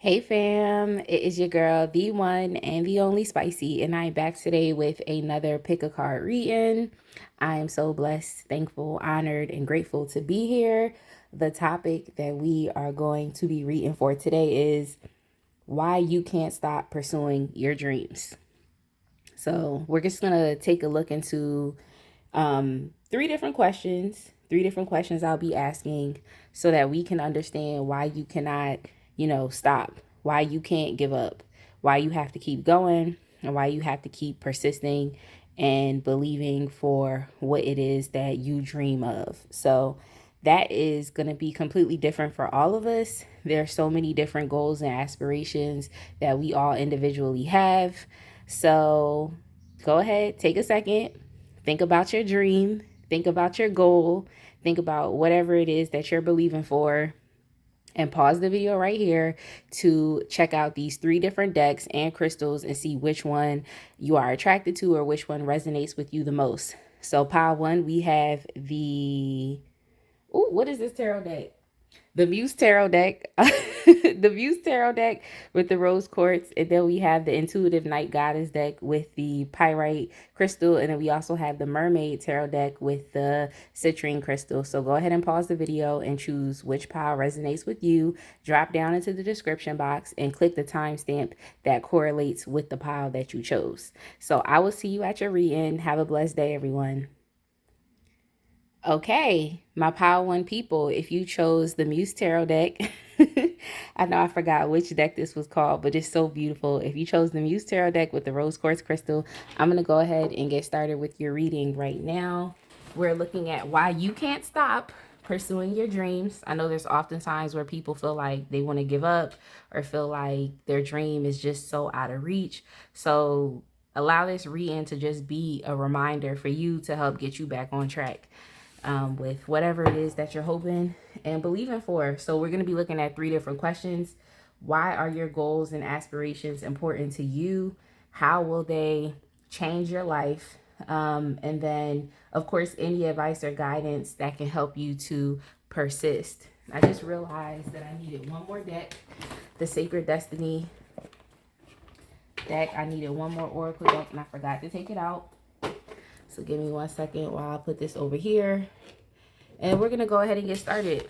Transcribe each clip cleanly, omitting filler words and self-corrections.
Hey fam, it is your girl, the one and the only Spicy, and I'm back today with another pick a card reading. I am so blessed, thankful, honored, and grateful to be here. The topic that we are going to be reading for today is why you can't stop pursuing your dreams. So we're just gonna take a look into three different questions. Three different questions I'll be asking so that we can understand why you cannot, stop, why you can't give up, why you have to keep going, and why you have to keep persisting and believing for what it is that you dream of. So that is going to be completely different for all of us. There are so many different goals and aspirations that we all individually have. So go ahead, take a second, think about your dream, think about your goal, think about whatever it is that you're believing for, and pause the video right here to check out these three different decks and crystals and see which one you are attracted to or which one resonates with you the most. So pile one, we have what is this tarot deck? The Muse Tarot deck, the Muse Tarot deck with the rose quartz, and then we have the Intuitive Night Goddess deck with the pyrite crystal, and then we also have the Mermaid Tarot deck with the citrine crystal. So go ahead and pause the video and choose which pile resonates with you. Drop down into the description box and click the timestamp that correlates with the pile that you chose. So I will see you at your reading. Have a blessed day, everyone. Okay, my Pile One people, if you chose the Muse Tarot deck, I know I forgot which deck this was called, but it's so beautiful. If you chose the Muse Tarot deck with the Rose Quartz Crystal, I'm going to go ahead and get started with your reading right now. We're looking at why you can't stop pursuing your dreams. I know there's often times where people feel like they want to give up or feel like their dream is just so out of reach. So allow this reading to just be a reminder for you to help get you back on track. With whatever it is that you're hoping and believing for. So we're going to be looking at three different questions. Why are your goals and aspirations important to you? How will they change your life? And then, of course, any advice or guidance that can help you to persist. I just realized that I needed one more deck, the Sacred Destiny deck. I needed one more Oracle deck and I forgot to take it out. So give me 1 second while I put this over here. And we're going to go ahead and get started.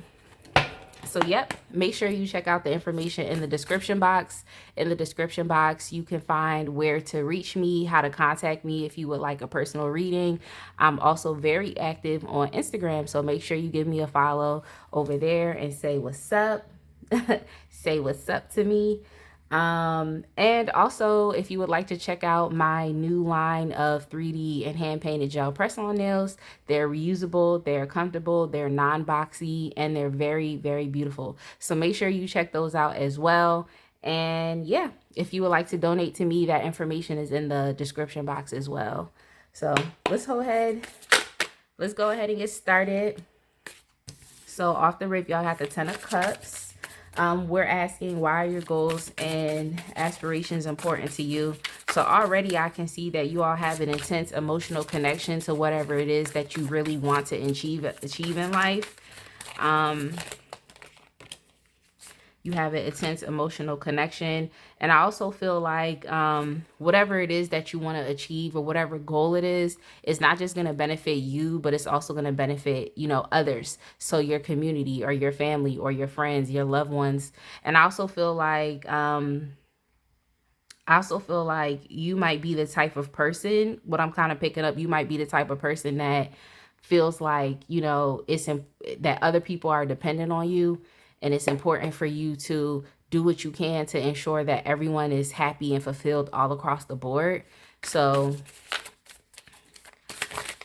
So, yep, make sure you check out the information in the description box. In the description box, you can find where to reach me, how to contact me if you would like a personal reading. I'm also very active on Instagram, so make sure you give me a follow over there and say what's up. Say what's up to me. And also, if you would like to check out my new line of 3D and hand painted gel press-on nails, they're reusable, they're comfortable, they're non-boxy, and they're very, very beautiful. So make sure you check those out as well. And yeah, if you would like to donate to me, that information is in the description box as well. So let's go ahead and get started. So off the rip, y'all have the 10 of Cups. We're asking, why are your goals and aspirations important to you? So already I can see that you all have an intense emotional connection to whatever it is that you really want to achieve in life. You have an intense emotional connection. And I also feel like whatever it is that you want to achieve or whatever goal it is not just going to benefit you, but it's also going to benefit, others. So your community or your family or your friends, your loved ones. And I also feel like you might be the type of person, what I'm kind of picking up, you might be the type of person that feels like, that other people are dependent on you. And it's important for you to do what you can to ensure that everyone is happy and fulfilled all across the board. So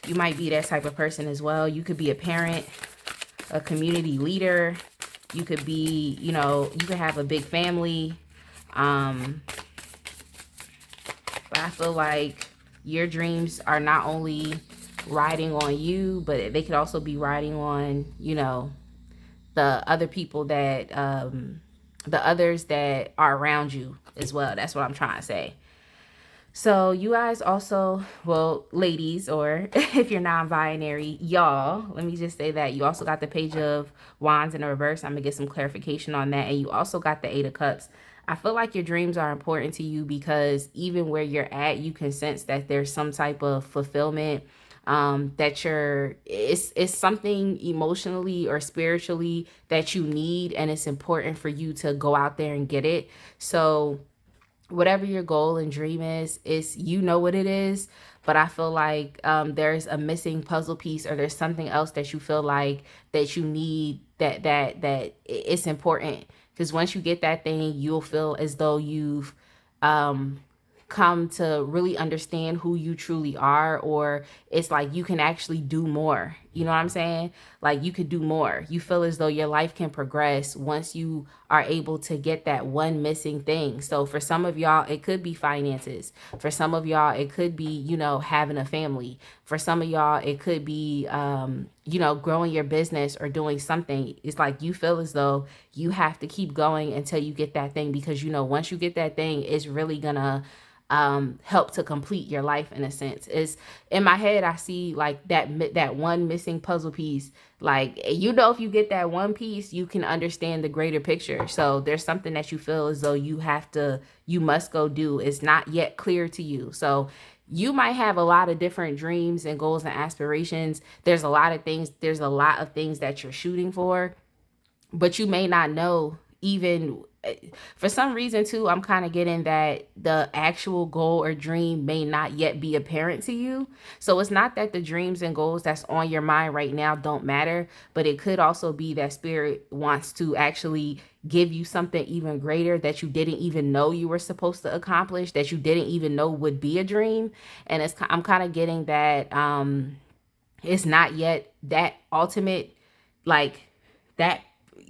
you might be that type of person as well. You could be a parent, a community leader. You could be, you could have a big family. But I feel like your dreams are not only riding on you, but they could also be riding on, the other people that, the others that are around you as well. That's what I'm trying to say. So you guys also, well, ladies, or if you're non-binary, y'all, let me just say that you also got the Page of Wands in the reverse. I'm going to get some clarification on that. And you also got the 8 of Cups. I feel like your dreams are important to you because even where you're at, you can sense that there's some type of fulfillment, that it's something emotionally or spiritually that you need, and it's important for you to go out there and get it. So whatever your goal and dream is you know what it is. But I feel like there's a missing puzzle piece, or there's something else that you feel like that you need, that it's important, because once you get that thing, you'll feel as though you've um come to really understand who you truly are, or it's like you can actually do more. You know what I'm saying? Like you could do more. You feel as though your life can progress once you are able to get that one missing thing. So for some of y'all, it could be finances. For some of y'all, it could be, having a family. For some of y'all, it could be, growing your business or doing something. It's like you feel as though you have to keep going until you get that thing, because, once you get that thing, it's really gonna help to complete your life in a sense. Is in my head, I see like that one missing puzzle piece. Like, if you get that one piece, you can understand the greater picture. So there's something that you feel as though you must go do. It's not yet clear to you. So you might have a lot of different dreams and goals and aspirations. There's a lot of things that you're shooting for, but you may not know. Even for some reason too, I'm kind of getting that the actual goal or dream may not yet be apparent to you. So it's not that the dreams and goals that's on your mind right now don't matter, but it could also be that spirit wants to actually give you something even greater that you didn't even know you were supposed to accomplish, that you didn't even know would be a dream. And I'm kind of getting that it's not yet that ultimate, like that,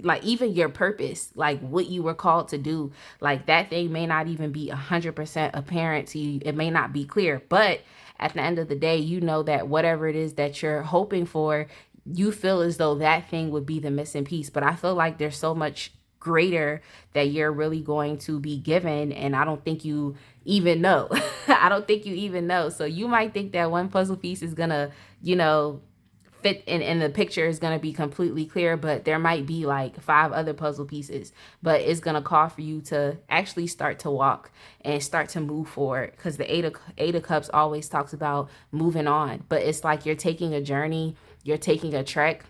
like even your purpose, like what you were called to do, like that thing may not even be 100% apparent to you. It may not be clear, but at the end of the day, you know that whatever it is that you're hoping for, you feel as though that thing would be the missing piece. But I feel like there's so much greater that you're really going to be given, and I don't think you even know. I don't think you even know. So you might think that one puzzle piece is gonna, fit in the picture is going to be completely clear, but there might be like 5 other puzzle pieces. But it's going to call for you to actually start to walk and start to move forward, because the eight of cups always talks about moving on. But it's like you're taking a journey, you're taking a trek.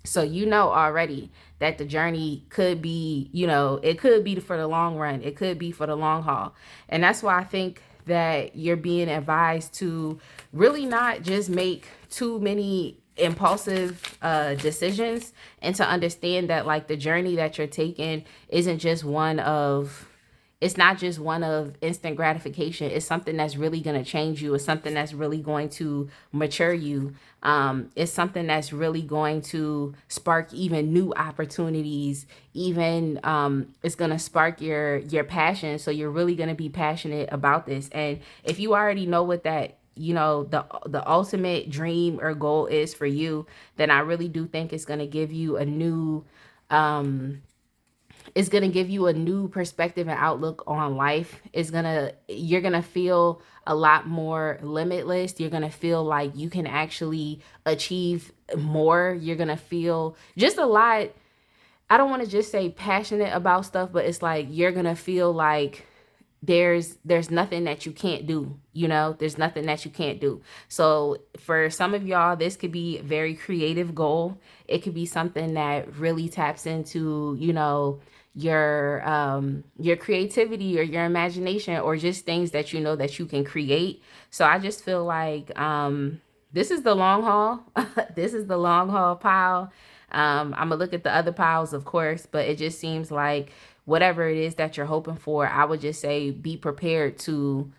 So already that the journey could be, it could be for the long run, it could be for the long haul. And that's why I think that you're being advised to really not just make too many impulsive decisions, and to understand that like the journey that you're taking isn't just it's not just one of instant gratification. It's something that's really going to change you. It's something that's really going to mature you. It's something that's really going to spark even new opportunities. Even it's going to spark your passion. So you're really going to be passionate about this. And if you already know what that, the ultimate dream or goal is for you, then I really do think it's going to give you a new perspective and outlook on life. You're gonna feel a lot more limitless. You're gonna feel like you can actually achieve more. You're gonna feel just a lot. I don't want to just say passionate about stuff, but it's like you're gonna feel like there's nothing that you can't do. There's nothing that you can't do. So for some of y'all, this could be a very creative goal. It could be something that really taps into, your creativity or your imagination, or just things that that you can create. So I just feel like this is the long haul. This is the long haul pile. I'm gonna look at the other piles, of course, but it just seems like whatever it is that you're hoping for, I would just say be prepared to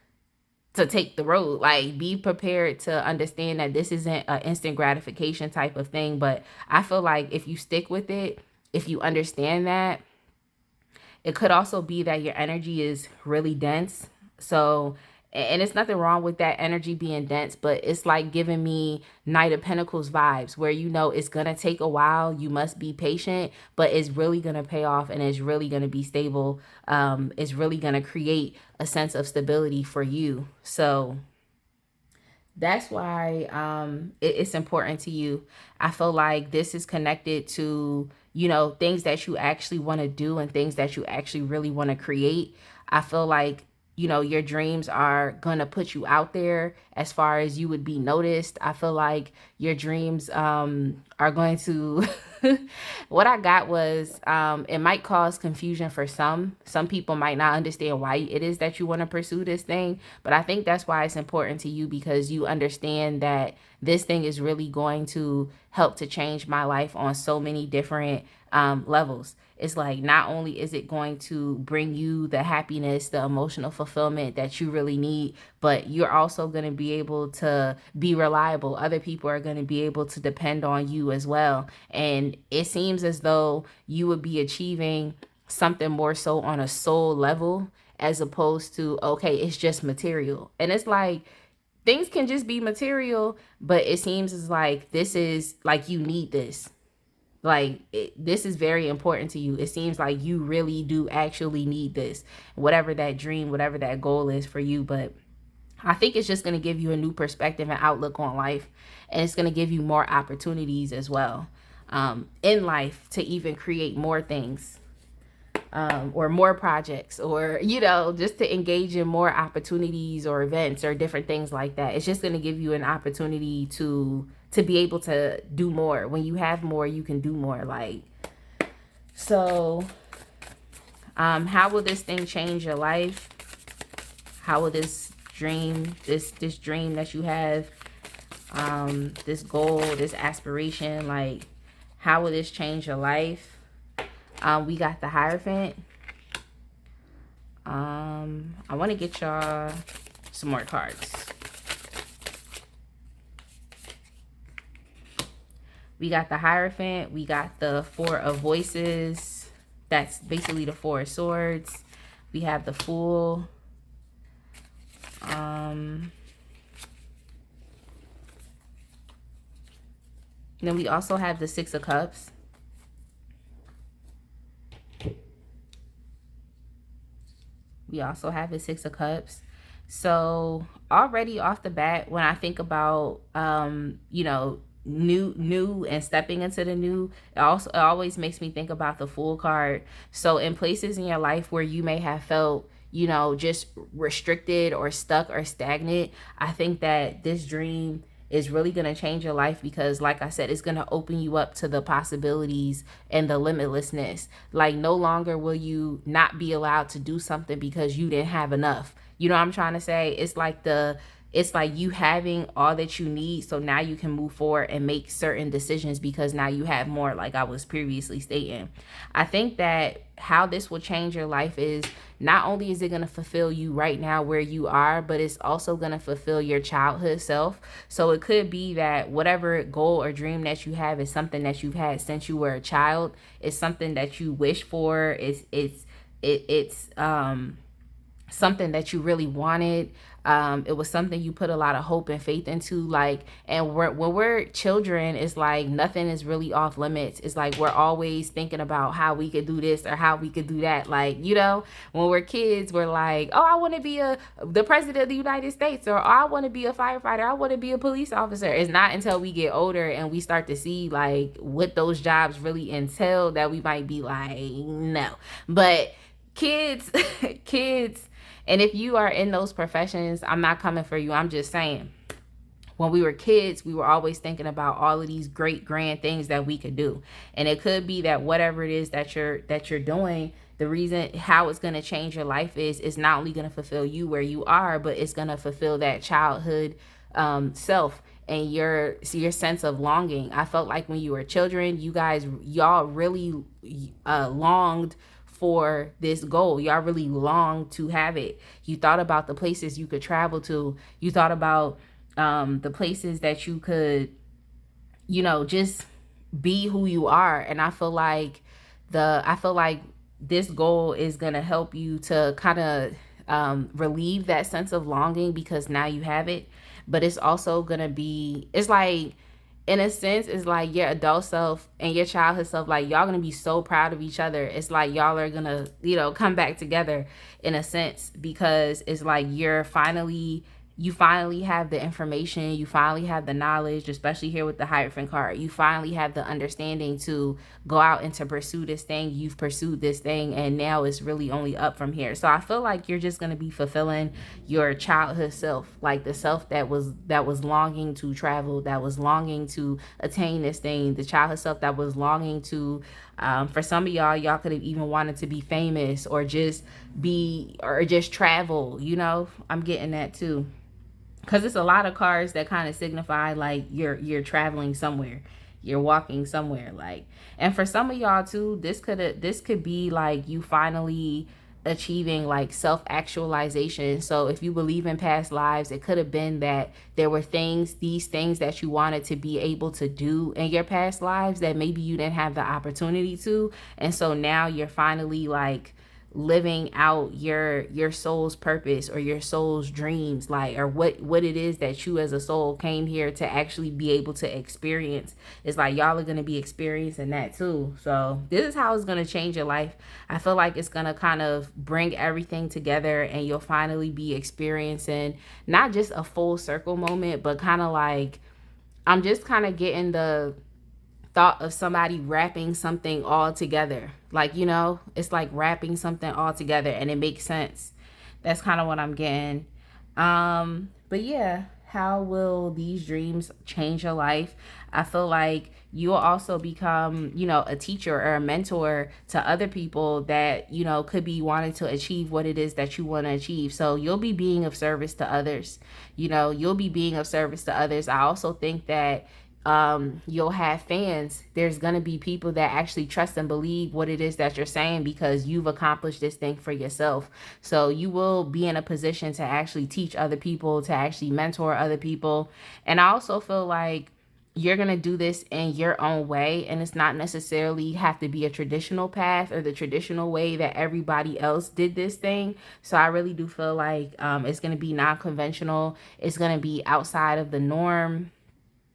take the road. Like, be prepared to understand that this isn't an instant gratification type of thing. But I feel like if you stick with it, if you understand that, it could also be that your energy is really dense. So, and it's nothing wrong with that energy being dense, but it's like giving me Knight of Pentacles vibes, where it's going to take a while. You must be patient, but it's really going to pay off, and it's really going to be stable. It's really going to create a sense of stability for you. So that's why it's important to you. I feel like this is connected to you know, things that you actually want to do and things that you actually really want to create, I feel like, you know, your dreams are going to put you out there as far as you would be noticed. I feel like your dreams are going to what I got was it might cause confusion for some people might not understand why it is that you want to pursue this thing, but I think that's why it's important to you, because you understand that this thing is really going to help to change my life on so many different levels. It's like, not only is it going to bring you the happiness, the emotional fulfillment that you really need, but you're also going to be able to be reliable. Other people are going to be able to depend on you as well. And it seems as though you would be achieving something more so on a soul level, as opposed to, okay, it's just material. And it's like, things can just be material, but it seems as like this is like, you need this. Like, this is very important to you. It seems like you really do actually need this, whatever that dream, whatever that goal is for you. But I think it's just going to give you a new perspective and outlook on life. And it's going to give you more opportunities as well in life to even create more things. Or more projects, or, you know, just to engage in more opportunities or events or different things like that. It's just going to give you an opportunity to be able to do more. When you have more, you can do more. Like, so how will this thing change your life? How will this dream, this dream that you have, this goal, this aspiration, like, how will this change your life? We got the Hierophant. I want to get y'all some more cards. We got the Hierophant. We got the Four of Voices. That's basically the Four of Swords. We have the Fool. Then we also have the Six of Cups. We also have the Six of Cups. So already off the bat, when I think about, you know, new and stepping into the new, it always makes me think about the Fool card. So in places in your life where you may have felt, you know, just restricted or stuck or stagnant, I think that this dream is really going to change your life, because like I said, it's going to open you up to the possibilities and the limitlessness. Like, no longer will you not be allowed to do something because you didn't have enough. You know what I'm trying to say? It's like you having all that you need, so now you can move forward and make certain decisions because now you have more, like I was previously stating. I think that how this will change your life is, not only is it going to fulfill you right now where you are, but it's also going to fulfill your childhood self. So it could be that whatever goal or dream that you have is something that you've had since you were a child. It's something that you wish for. It's something that you really wanted. It was something you put a lot of hope and faith into. Like, and when we're children, it's like nothing is really off limits. It's like we're always thinking about how we could do this or how we could do that. Like, you know, when we're kids, we're like, oh, I want to be the president of the United States, or oh, I want to be a firefighter, I want to be a police officer. It's not until we get older and we start to see like what those jobs really entail that we might be like, no. But kids, and if you are in those professions, I'm not coming for you. I'm just saying, when we were kids, we were always thinking about all of these great grand things that we could do. And it could be that whatever it is that you're doing, the reason how it's going to change your life is not only going to fulfill you where you are, but it's going to fulfill that childhood self and your sense of longing. I felt like when you were children, y'all really longed for this goal. Y'all really long to have it. You thought about the places you could travel to. You thought about the places that you could, you know, just be who you are. And I feel like this goal is gonna help you to kind of relieve that sense of longing, because now you have it. But it's also gonna be, it's like, in a sense, it's like your adult self and your childhood self, like, y'all gonna be so proud of each other. It's like y'all are gonna, you know, come back together in a sense, because it's like you're finally you finally have the information, you finally have the knowledge, especially here with the Hierophant card. You finally have the understanding to go out and to pursue this thing. You've pursued this thing, and now it's really only up from here. So I feel like you're just going to be fulfilling your childhood self, like the self that was longing to travel, that was longing to attain this thing, the childhood self that was longing to for some of y'all could have even wanted to be famous or just travel, I'm getting that too, because it's a lot of cards that kind of signify like you're traveling somewhere, you're walking somewhere, like. And for some of y'all too, this could be like you finally achieving like self-actualization. So if you believe in past lives, it could have been that there were these things that you wanted to be able to do in your past lives that maybe you didn't have the opportunity to, and so now you're finally like living out your soul's purpose or your soul's dreams, like, or what it is that you as a soul came here to actually be able to experience. It's like y'all are going to be experiencing that too. So this is how it's going to change your life. I feel like it's going to kind of bring everything together, and you'll finally be experiencing not just a full circle moment, but kind of like, I'm just kind of getting the thought of somebody wrapping something all together. Like, it's like wrapping something all together and it makes sense. That's kind of what I'm getting. But yeah, how will these dreams change your life? I feel like you will also become, a teacher or a mentor to other people that, could be wanting to achieve what it is that you want to achieve. So you'll be being of service to others. You'll be being of service to others. I also think that you'll have fans. There's going to be people that actually trust and believe what it is that you're saying because you've accomplished this thing for yourself. So you will be in a position to actually teach other people, to actually mentor other people. And I also feel like you're going to do this in your own way, and it's not necessarily have to be a traditional path or the traditional way that everybody else did this thing. So I really do feel like it's going to be non-conventional. It's going to be outside of the norm.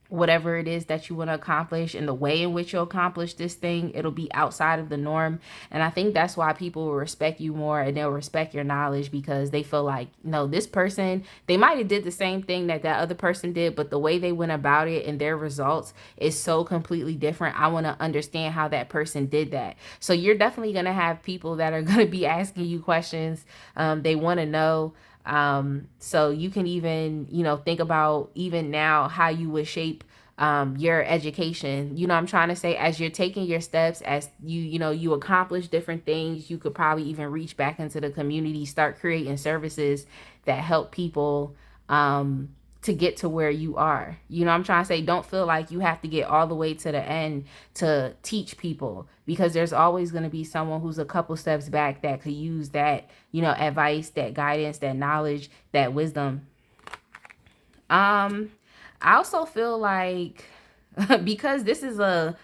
Whatever it is that you want to accomplish and the way in which you'll accomplish this thing, it'll be outside of the norm. And I think that's why people will respect you more, and they'll respect your knowledge, because they feel like, no, this person, they might have did the same thing that other person did, but the way they went about it and their results is so completely different. I want to understand how that person did that. So you're definitely going to have people that are going to be asking you questions. They want to know. So you can even, think about even now how you would shape your education. I'm trying to say, as you're taking your steps, as you accomplish different things, you could probably even reach back into the community, start creating services that help people to get to where you are. I'm trying to say, don't feel like you have to get all the way to the end to teach people, because there's always going to be someone who's a couple steps back that could use that, advice, that guidance, that knowledge, that wisdom. I also feel like because this is a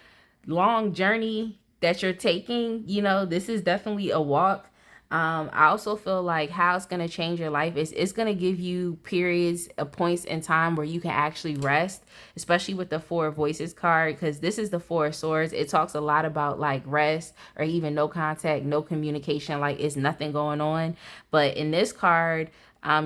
long journey that you're taking, this is definitely a walk. I also feel like how it's going to change your life is it's going to give you periods of points in time where you can actually rest, especially with the Four of Voices card, because this is the Four of Swords. It talks a lot about like rest or even no contact, no communication, like it's nothing going on. But in this card,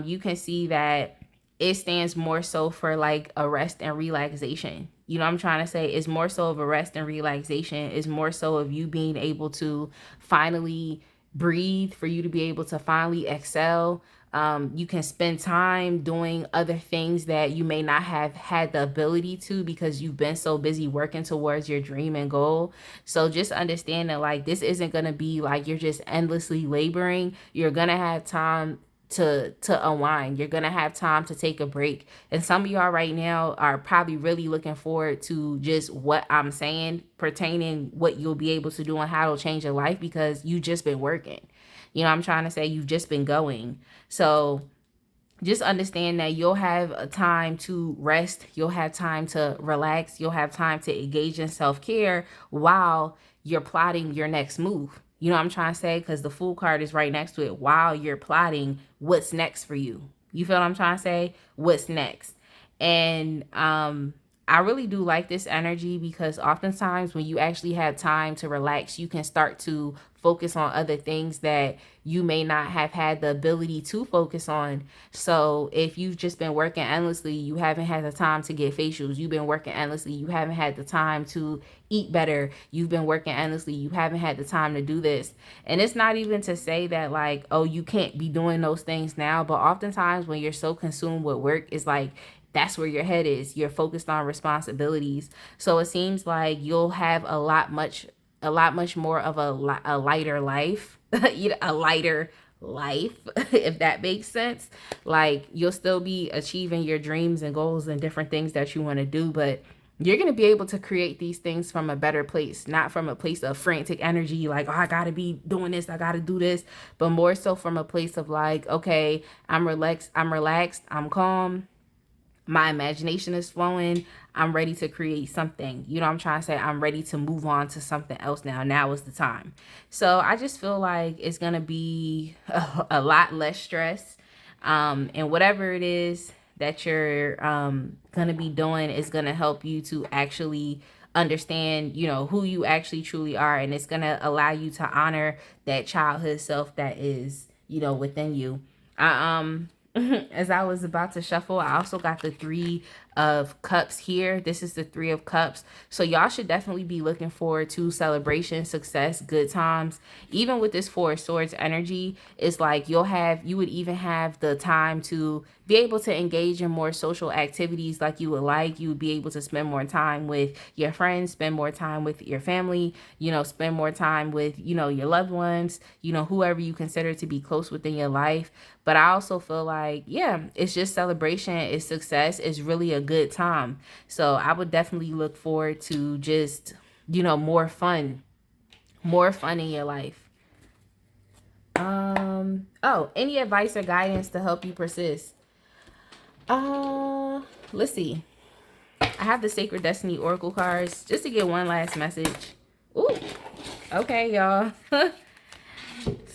you can see that it stands more so for like a rest and relaxation. I'm trying to say it's more so of a rest and relaxation. It's more so of you being able to finally breathe, for you to be able to finally excel. You can spend time doing other things that you may not have had the ability to because you've been so busy working towards your dream and goal. So just understand that like this isn't going to be like you're just endlessly laboring. You're going to have time to unwind. You're gonna have time to take a break. And some of y'all right now are probably really looking forward to just what I'm saying pertaining what you'll be able to do and how it'll change your life, because you just been working. I'm trying to say you've just been going. So just understand that you'll have a time to rest, you'll have time to relax, you'll have time to engage in self-care while you're plotting your next move. What I'm trying to say? Because the Fool card is right next to it, while you're plotting what's next for you. You feel what I'm trying to say? What's next? And I really do like this energy because oftentimes when you actually have time to relax, you can start to focus on other things that you may not have had the ability to focus on. So if you've just been working endlessly, you haven't had the time to get facials. You've been working endlessly. You haven't had the time to eat better. You've been working endlessly. You haven't had the time to do this. And it's not even to say that like, oh, you can't be doing those things now. But oftentimes when you're so consumed with work, it's like, that's where your head is. You're focused on responsibilities. So it seems like you'll have a lot much more of a lighter life, a lighter life, if that makes sense. Like you'll still be achieving your dreams and goals and different things that you want to do, but you're going to be able to create these things from a better place, not from a place of frantic energy, like, oh, I got to be doing this, I got to do this, but more so from a place of like, okay, I'm relaxed, I'm calm, my imagination is flowing, I'm ready to create something. You know what I'm trying to say? I'm ready to move on to something else now. Now is the time. So I just feel like it's going to be a lot less stress. And whatever it is that you're going to be doing is going to help you to actually understand, you know, who you actually truly are. And it's going to allow you to honor that childhood self that is, you know, within you. As I was about to shuffle, I also got the 3 of Cups here. This is the 3 of Cups. So y'all should definitely be looking forward to celebration, success, good times. Even with this 4 of Swords energy, it's like you would even have the time to be able to engage in more social activities like you would like. You would be able to spend more time with your friends, spend more time with your family, you know, spend more time with, you know, your loved ones, you know, whoever you consider to be close within your life. But I also feel like, yeah, it's just celebration, it's success, it's really a good time. So I would definitely look forward to just, you know, more fun in your life. Oh, any advice or guidance to help you persist? Let's see. I have the Sacred Destiny Oracle cards just to get one last message. Ooh, okay, y'all.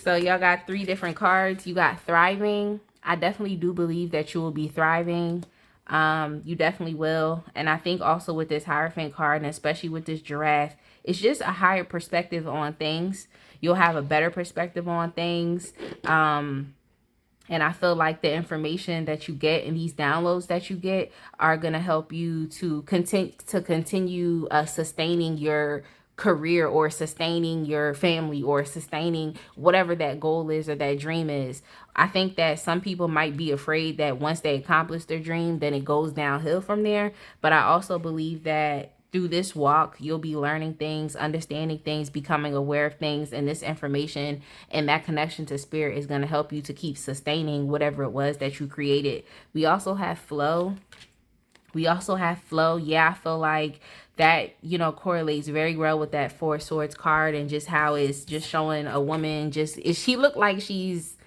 So y'all got 3 different cards. You got thriving. I definitely do believe that you will be thriving. You definitely will. And I think also with this Hierophant card, and especially with this giraffe, it's just a higher perspective on things. You'll have a better perspective on things. And I feel like the information that you get and these downloads that you get are going to help you to continue sustaining your career or sustaining your family or sustaining whatever that goal is or that dream is. I think that some people might be afraid that once they accomplish their dream, then it goes downhill from there. But I also believe that through this walk, you'll be learning things, understanding things, becoming aware of things, and this information and that connection to spirit is going to help you to keep sustaining whatever it was that you created. We also have flow. Yeah, I feel like that, you know, correlates very well with that 4 of Swords card and just how it's just showing a woman she look like she's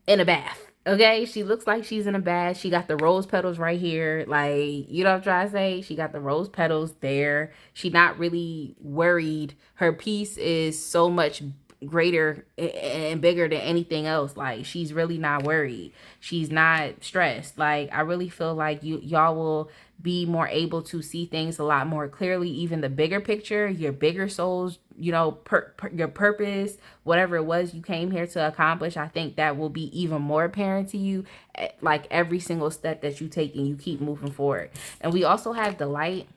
in a bath. Okay, she looks like she's in a bath. She got the rose petals right here. Like, you know what I'm trying to say? She got the rose petals there. She not really worried. Her peace is so much greater and bigger than anything else. Like, she's really not worried. She's not stressed. Like, I really feel like y'all will be more able to see things a lot more clearly, even the bigger picture, your bigger souls, you know, your purpose, whatever it was you came here to accomplish. I think that will be even more apparent to you, like every single step that you take and you keep moving forward. And we also have the light.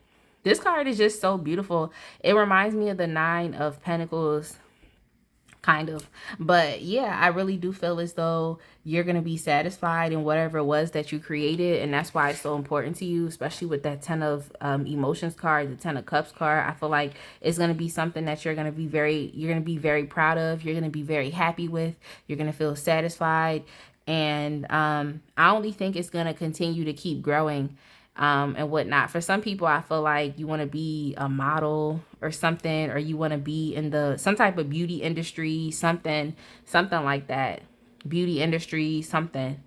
This card is just so beautiful. It reminds me of the 9 of Pentacles, kind of. But yeah, I really do feel as though you're going to be satisfied in whatever it was that you created, and that's why it's so important to you, especially with that 10 of emotions card, the 10 of cups card. I feel like it's going to be something that you're going to be very proud of, you're going to be very happy with, you're going to feel satisfied. And I only think it's going to continue to keep growing and whatnot. For some people, I feel like you want to be a model or something, or you want to be in some type of beauty industry, something like that. Beauty industry, something.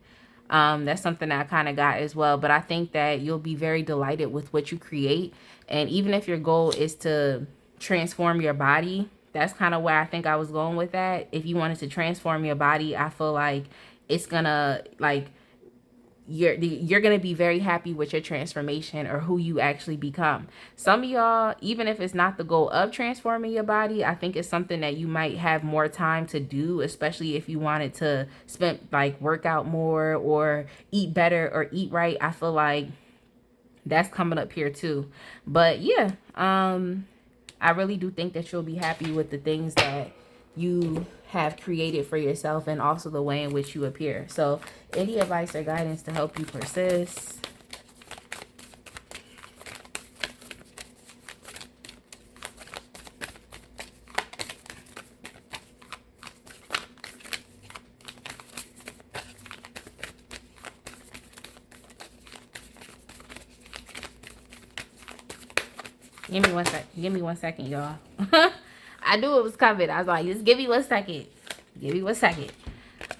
That's something that I kind of got as well. But I think that you'll be very delighted with what you create. And even if your goal is to transform your body, that's kind of where I think I was going with that. If you wanted to transform your body, I feel like it's gonna, like, you're going to be very happy with your transformation or who you actually become. Some of y'all, even if it's not the goal of transforming your body, I think it's something that you might have more time to do, especially if you wanted to spend like work out more or eat better or eat right. I feel like that's coming up here too. But yeah, I really do think that you'll be happy with the things that you have created for yourself and also the way in which you appear. So any advice or guidance to help you persist? Give me one sec. Give me 1 second, y'all. I knew it was coming. I was like, just give me 1 second. Give me 1 second.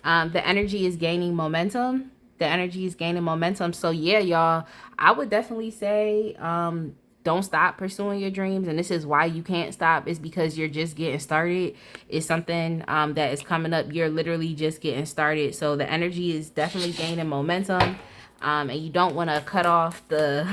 The energy is gaining momentum. The energy is gaining momentum. So yeah, y'all, I would definitely say don't stop pursuing your dreams. And this is why you can't stop, is because you're just getting started. It's something that is coming up. You're literally just getting started. So the energy is definitely gaining momentum. And you don't want to cut off the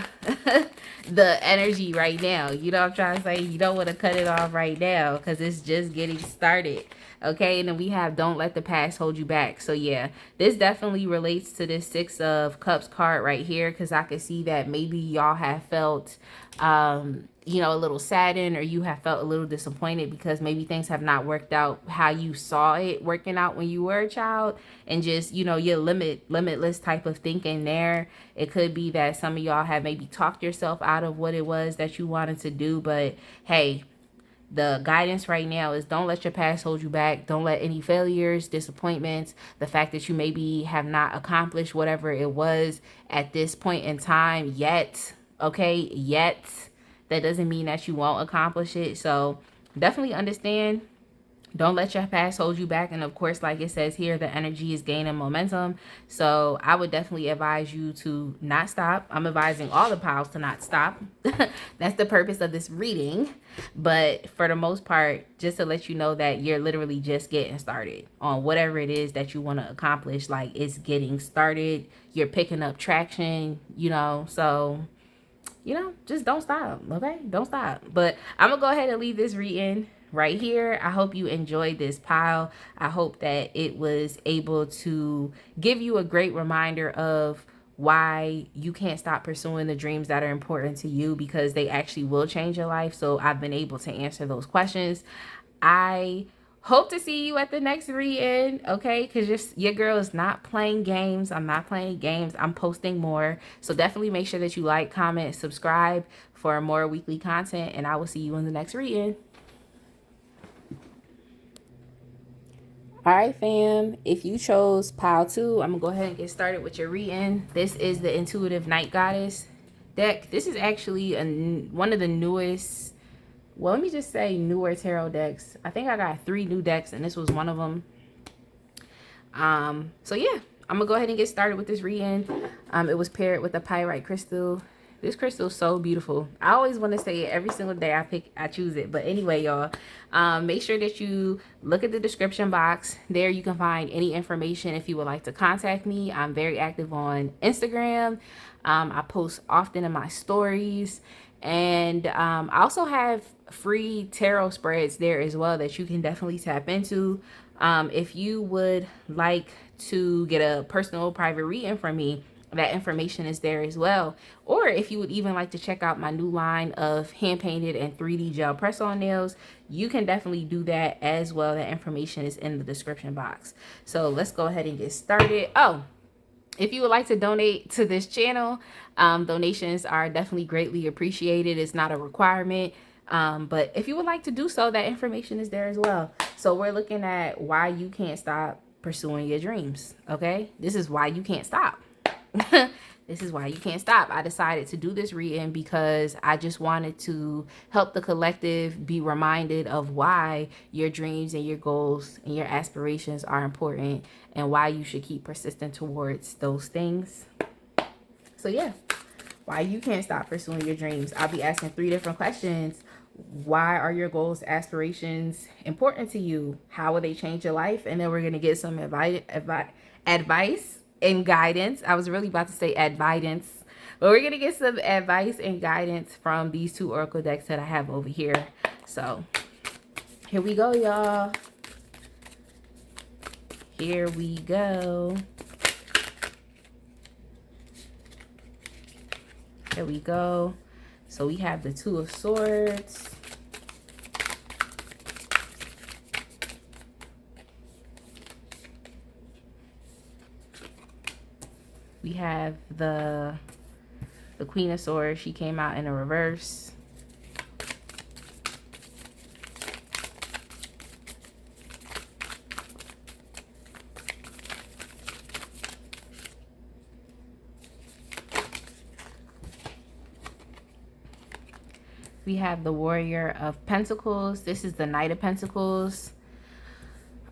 the energy right now. You know what I'm trying to say? You don't want to cut it off right now because it's just getting started. Okay, and then we have don't let the past hold you back. So yeah, this definitely relates to this 6 of Cups card right here, because I can see that maybe y'all have felt you know, a little saddened, or you have felt a little disappointed because maybe things have not worked out how you saw it working out when you were a child, and just, you know, your limitless type of thinking there. It could be that some of y'all have maybe talked yourself out of what it was that you wanted to do, but hey, the guidance right now is don't let your past hold you back. Don't let any failures, disappointments, the fact that you maybe have not accomplished whatever it was at this point in time yet, okay, yet, that doesn't mean that you won't accomplish it. So definitely understand, don't let your past hold you back. And of course, like it says here, the energy is gaining momentum. So I would definitely advise you to not stop. I'm advising all the piles to not stop. That's the purpose of this reading. But for the most part, just to let you know that you're literally just getting started on whatever it is that you want to accomplish. Like, it's getting started. You're picking up traction, you know, so, you know, just don't stop, okay? Don't stop. But I'm gonna go ahead and leave this reading right here. I hope you enjoyed this pile. I hope that it was able to give you a great reminder of why you can't stop pursuing the dreams that are important to you, because they actually will change your life. So I've been able to answer those questions. I hope to see you at the next read-in, okay? Because your girl is not playing games. I'm not playing games. I'm posting more. So definitely make sure that you like, comment, subscribe for more weekly content, and I will see you in the next read-in. All right, fam, if you chose pile 2, I'm gonna go ahead and get started with your reading. This is the Intuitive Night Goddess deck. This is actually one of the newest, well, let me just say newer tarot decks. I think I got 3 new decks, and this was one of them. So yeah, I'm gonna go ahead and get started with this reading. It was paired with a pyrite crystal. This crystal is so beautiful. I always want to say it every single day I choose it. But anyway, y'all, make sure that you look at the description box. There you can find any information if you would like to contact me. I'm very active on Instagram. I post often in my stories. And I also have free tarot spreads there as well that you can definitely tap into. If you would like to get a personal private reading from me, that information is there as well. Or if you would even like to check out my new line of hand painted and 3D gel press on nails, you can definitely do that as well. That information is in the description box. So let's go ahead and get started. Oh, if you would like to donate to this channel, donations are definitely greatly appreciated. It's not a requirement. But if you would like to do so, that information is there as well. So we're looking at why you can't stop pursuing your dreams. Okay, this is why you can't stop. This is why you can't stop. I decided to do this reading because I just wanted to help the collective be reminded of why your dreams and your goals and your aspirations are important, and why you should keep persistent towards those things. So yeah, why you can't stop pursuing your dreams. I'll be asking 3 different questions. Why are your goals, aspirations important to you? How will they change your life? And then we're going to get some advice and guidance. I was really about to say advidence, but we're going to get some advice and guidance from these two oracle decks that I have over here. So here we go, y'all. Here we go. Here we go. So we have the Two of Swords. We have the Queen of Swords. She came out in a reverse. We have the Warrior of Pentacles. This is the Knight of Pentacles.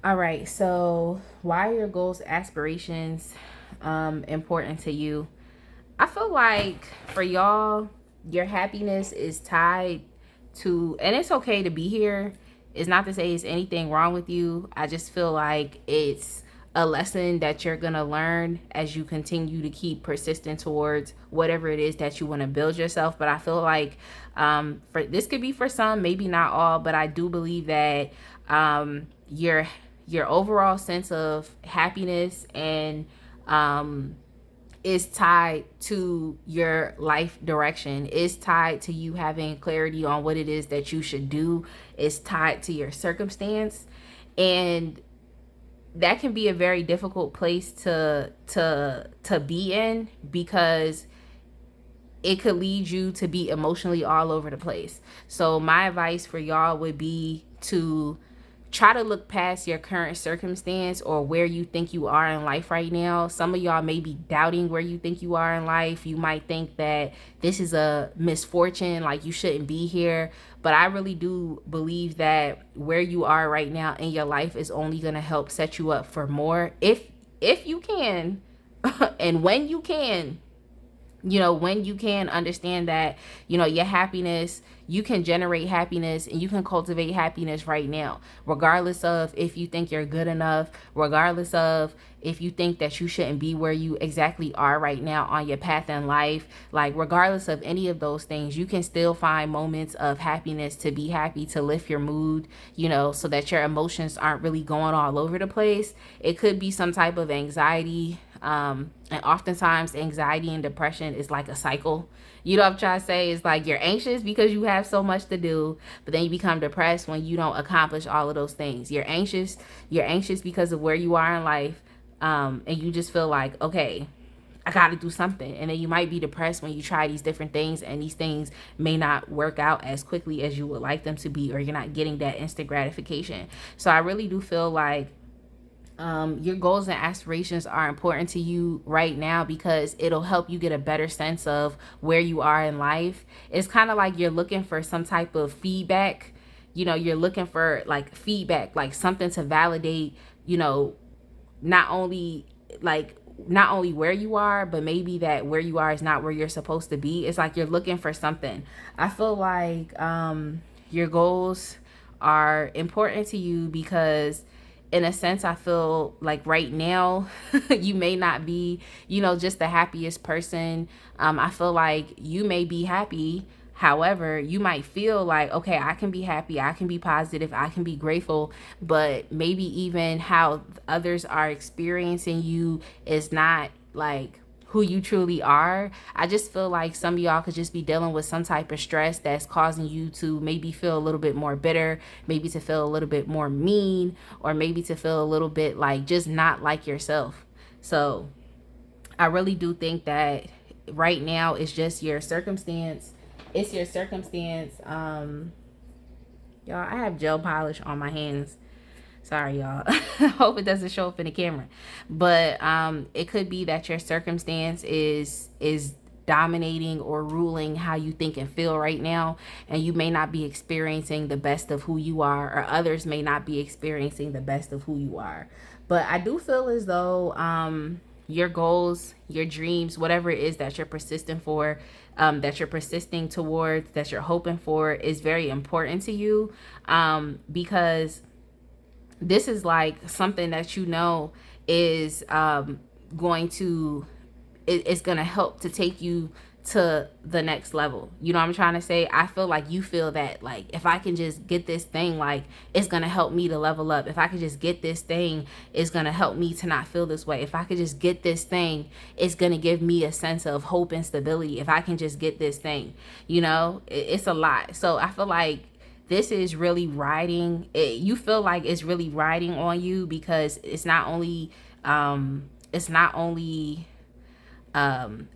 All right, so why are your goals, aspirations important to you? I feel like for y'all, your happiness is tied to, and it's okay to be here. It's not to say it's anything wrong with you. I just feel like it's a lesson that you're going to learn as you continue to keep persistent towards whatever it is that you want to build yourself. But I feel like for this could be for some, maybe not all, but I do believe that your overall sense of happiness and is tied to your life direction, is tied to you having clarity on what it is that you should do, is tied to your circumstance. And that can be a very difficult place to be in, because it could lead you to be emotionally all over the place. So my advice for y'all would be to try to look past your current circumstance or where you think you are in life right now. Some of y'all may be doubting where you think you are in life. You might think that this is a misfortune, like you shouldn't be here. But I really do believe that where you are right now in your life is only going to help set you up for more if you can and when you can. You know, when you can understand that, you know, your happiness, you can generate happiness and you can cultivate happiness right now, regardless of if you think you're good enough, regardless of if you think that you shouldn't be where you exactly are right now on your path in life. Like, regardless of any of those things, you can still find moments of happiness to be happy, to lift your mood, you know, so that your emotions aren't really going all over the place. It could be some type of anxiety. And oftentimes anxiety and depression is like a cycle. You know what I'm trying to say? It's like you're anxious because you have so much to do, but then you become depressed when you don't accomplish all of those things. You're anxious because of where you are in life. And you just feel like, okay, I got to do something. And then you might be depressed when you try these different things and these things may not work out as quickly as you would like them to be, or you're not getting that instant gratification. So I really do feel like your goals and aspirations are important to you right now, because it'll help you get a better sense of where you are in life. It's kind of like you're looking for some type of feedback. You know, you're looking for like feedback, like something to validate, you know, not only where you are, but maybe that where you are is not where you're supposed to be. It's like you're looking for something. I feel like your goals are important to you because, in a sense, I feel like right now you may not be, you know, just the happiest person. I feel like you may be happy. However, you might feel like, okay, I can be happy, I can be positive, I can be grateful, but maybe even how others are experiencing you is not like who you truly are. I just feel like some of y'all could just be dealing with some type of stress that's causing you to maybe feel a little bit more bitter, maybe to feel a little bit more mean, or maybe to feel a little bit like just not like yourself. So I really do think that right now it's just your circumstance. It's your circumstance. Y'all, I have gel polish on my hands. Sorry, y'all. I hope it doesn't show up in the camera. But it could be that your circumstance is dominating or ruling how you think and feel right now, and you may not be experiencing the best of who you are, or others may not be experiencing the best of who you are. But I do feel as though your goals, your dreams, whatever it is that you're persistent for, that you're persisting towards, that you're hoping for, is very important to you, because this is like something that you know is going to, it's going to help to take you to the next level. You know what I'm trying to say? I feel like you feel that, like, if I can just get this thing, like, it's going to help me to level up. If I can just get this thing, it's going to help me to not feel this way. If I could just get this thing, it's going to give me a sense of hope and stability. If I can just get this thing, you know, it's a lot. So I feel like this is really riding it. You feel like it's really riding on you, because it's not only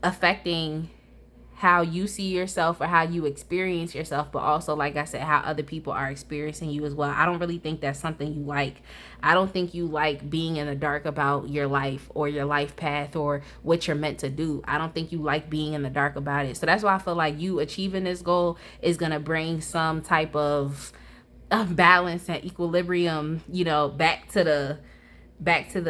affecting how you see yourself or how you experience yourself, but also, like I said, how other people are experiencing you as well. I don't really think that's something you like. I don't think you like being in the dark about your life or your life path or what you're meant to do. I don't think you like being in the dark about it. So that's why I feel like you achieving this goal is going to bring some type of balance and equilibrium, you know, back to the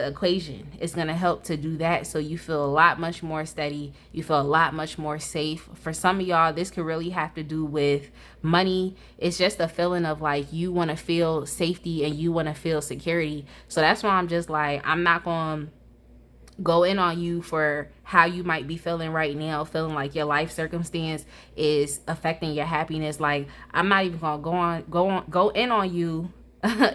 equation. It's going to help to do that, so you feel a lot much more steady, you feel a lot much more safe. For some of y'all, this could really have to do with money. It's just a feeling of like you want to feel safety and you want to feel security. So that's why I'm just like, I'm not going to go in on you for how you might be feeling right now, feeling like your life circumstance is affecting your happiness. Like, I'm not even gonna go in on you.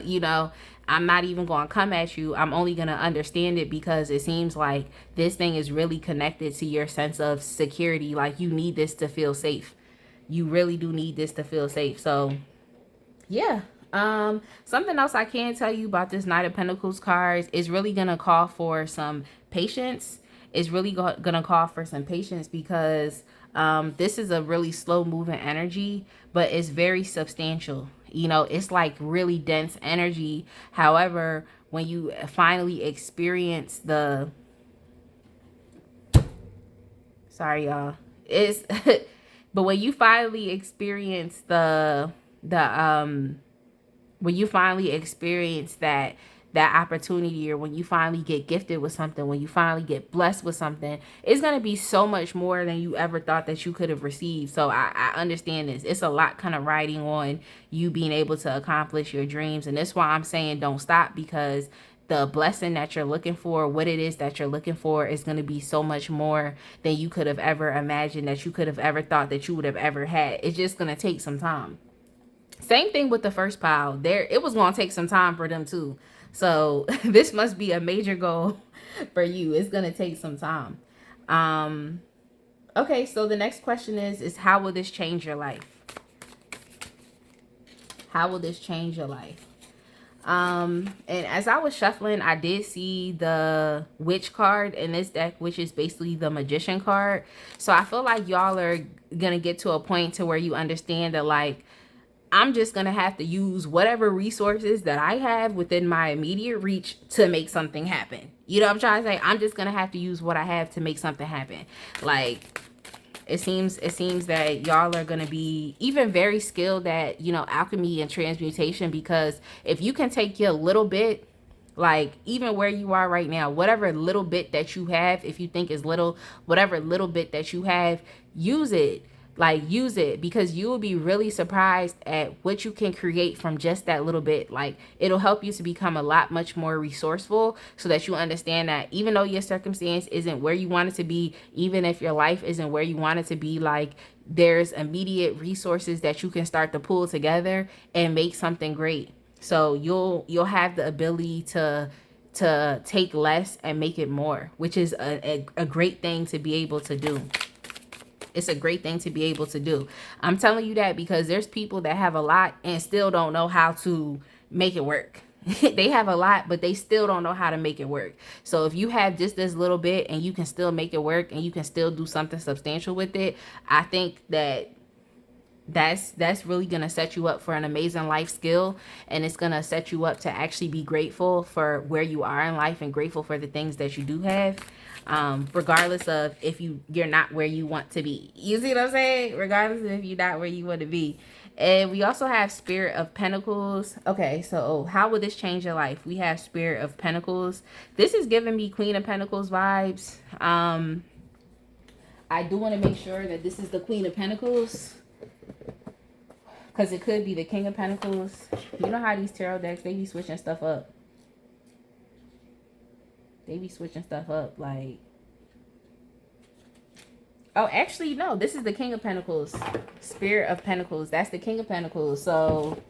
You know, I'm not even gonna come at you. I'm only gonna understand it, because it seems like this thing is really connected to your sense of security. Like, you need this to feel safe. You really do need this to feel safe. So yeah. Something else I can tell you about this Knight of Pentacles cards is really gonna call for some patience. It's really gonna call for some patience, because this is a really slow moving energy, but it's very substantial. You know, it's like really dense energy. However, when you finally experience the, sorry y'all, it's but when you finally experience the when you finally experience that opportunity, or when you finally get gifted with something, when you finally get blessed with something, it's going to be so much more than you ever thought that you could have received. So I understand this. It's a lot kind of riding on you being able to accomplish your dreams. And that's why I'm saying don't stop, because the blessing that you're looking for, what it is that you're looking for, is going to be so much more than you could have ever imagined, that you could have ever thought that you would have ever had. It's just going to take some time. Same thing with the first pile. It was going to take some time for them too. So this must be a major goal for you. It's going to take some time. Okay, so the next question is how will this change your life? How will this change your life? And as I was shuffling, I did see the witch card in this deck, which is basically the magician card. So I feel like y'all are gonna get to a point to where you understand that, like, I'm just going to have to use whatever resources that I have within my immediate reach to make something happen. You know what I'm trying to say? I'm just going to have to use what I have to make something happen. Like, it seems that y'all are going to be even very skilled at, you know, alchemy and transmutation, because if you can take your little bit, like even where you are right now, whatever little bit that you have, if you think is little, whatever little bit that you have, use it. Like, use it, because you will be really surprised at what you can create from just that little bit. Like, it'll help you to become a lot much more resourceful, so that you understand that even though your circumstance isn't where you want it to be, even if your life isn't where you want it to be, like, there's immediate resources that you can start to pull together and make something great. So you'll have the ability to take less and make it more, which is a great thing to be able to do. It's a great thing to be able to do. I'm telling you that because there's people that have a lot and still don't know how to make it work. They have a lot, but they still don't know how to make it work. So if you have just this little bit and you can still make it work and you can still do something substantial with it, I think that's really going to set you up for an amazing life skill, and it's going to set you up to actually be grateful for where you are in life and grateful for the things that you do have, regardless of if you're not where you want to be. You see what I'm saying? Regardless of if you're not where you want to be. And we also have Spirit of Pentacles. Okay, so how will this change your life? We have Spirit of Pentacles. This is giving me Queen of Pentacles vibes. I do want to make sure that this is the Queen of Pentacles, because it could be the King of Pentacles. You know how these tarot decks, they be switching stuff up. They be switching stuff up. Like, oh, actually, no. This is the King of Pentacles. Spirit of Pentacles. That's the King of Pentacles. So,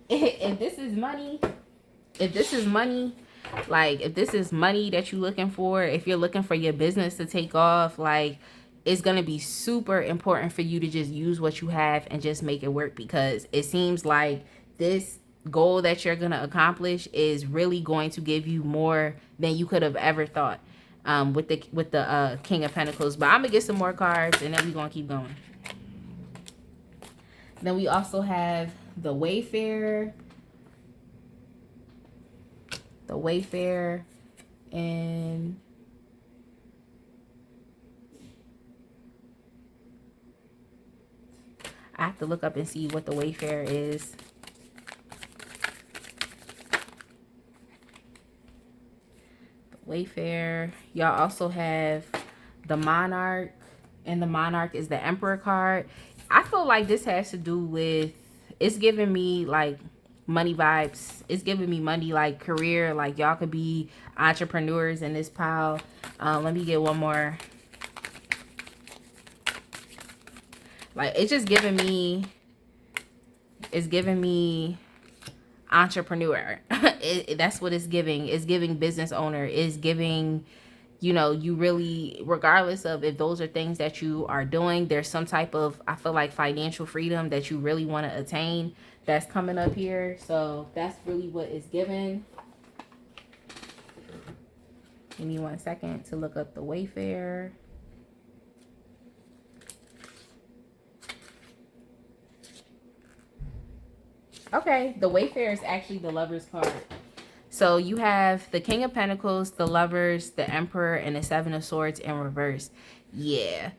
if this is money, if this is money, like, if this is money that you're looking for, if you're looking for your business to take off, like, it's going to be super important for you to just use what you have and just make it work, because it seems like this goal that you're going to accomplish is really going to give you more than you could have ever thought, with the King of Pentacles. But I'm going to get some more cards, and then we're going to keep going. Then we also have the Wayfarer. The Wayfarer, and I have to look up and see what the Wayfarer is. The Wayfarer. Y'all also have the Monarch, and the Monarch is the Emperor card. I feel like this has to do with, it's giving me like money vibes. It's giving me money, like career, like y'all could be entrepreneurs in this pile. Let me get one more. Like, it's just giving me, it's giving me entrepreneur. That's what it's giving. It's giving business owner. It's giving, you know, you really, regardless of if those are things that you are doing, there's some type of, I feel like, financial freedom that you really want to attain that's coming up here. So that's really what it's giving. Give me 1 second to look up the Wayfarer. Okay, the Wayfarer is actually the Lover's card. So you have the King of Pentacles, the Lovers, the Emperor, and the Seven of Swords in reverse. Yeah.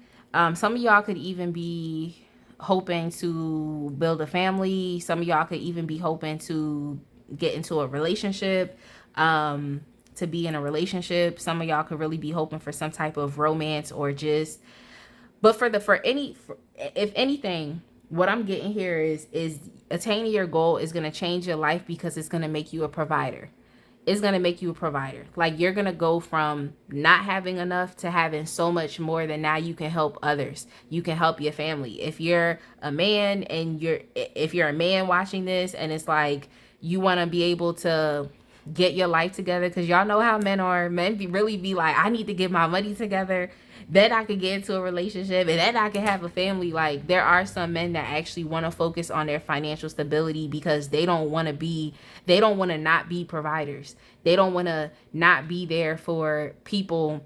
Some of y'all could even be hoping to build a family. Some of y'all could even be hoping to get into a relationship, to be in a relationship. Some of y'all could really be hoping for some type of romance, or just, but if anything, what I'm getting here is attaining your goal is going to change your life, because it's going to make you a provider. It's going to make you a provider. Like, you're going to go from not having enough to having so much more that now you can help others. You can help your family. If you're a man and if you're a man watching this, and it's like you want to be able to get your life together, because y'all know how men are. Men really be like, I need to get my money together, then I could get into a relationship, and then I can have a family. Like, there are some men that actually want to focus on their financial stability, because they don't want to not be providers. They don't want to not be there for people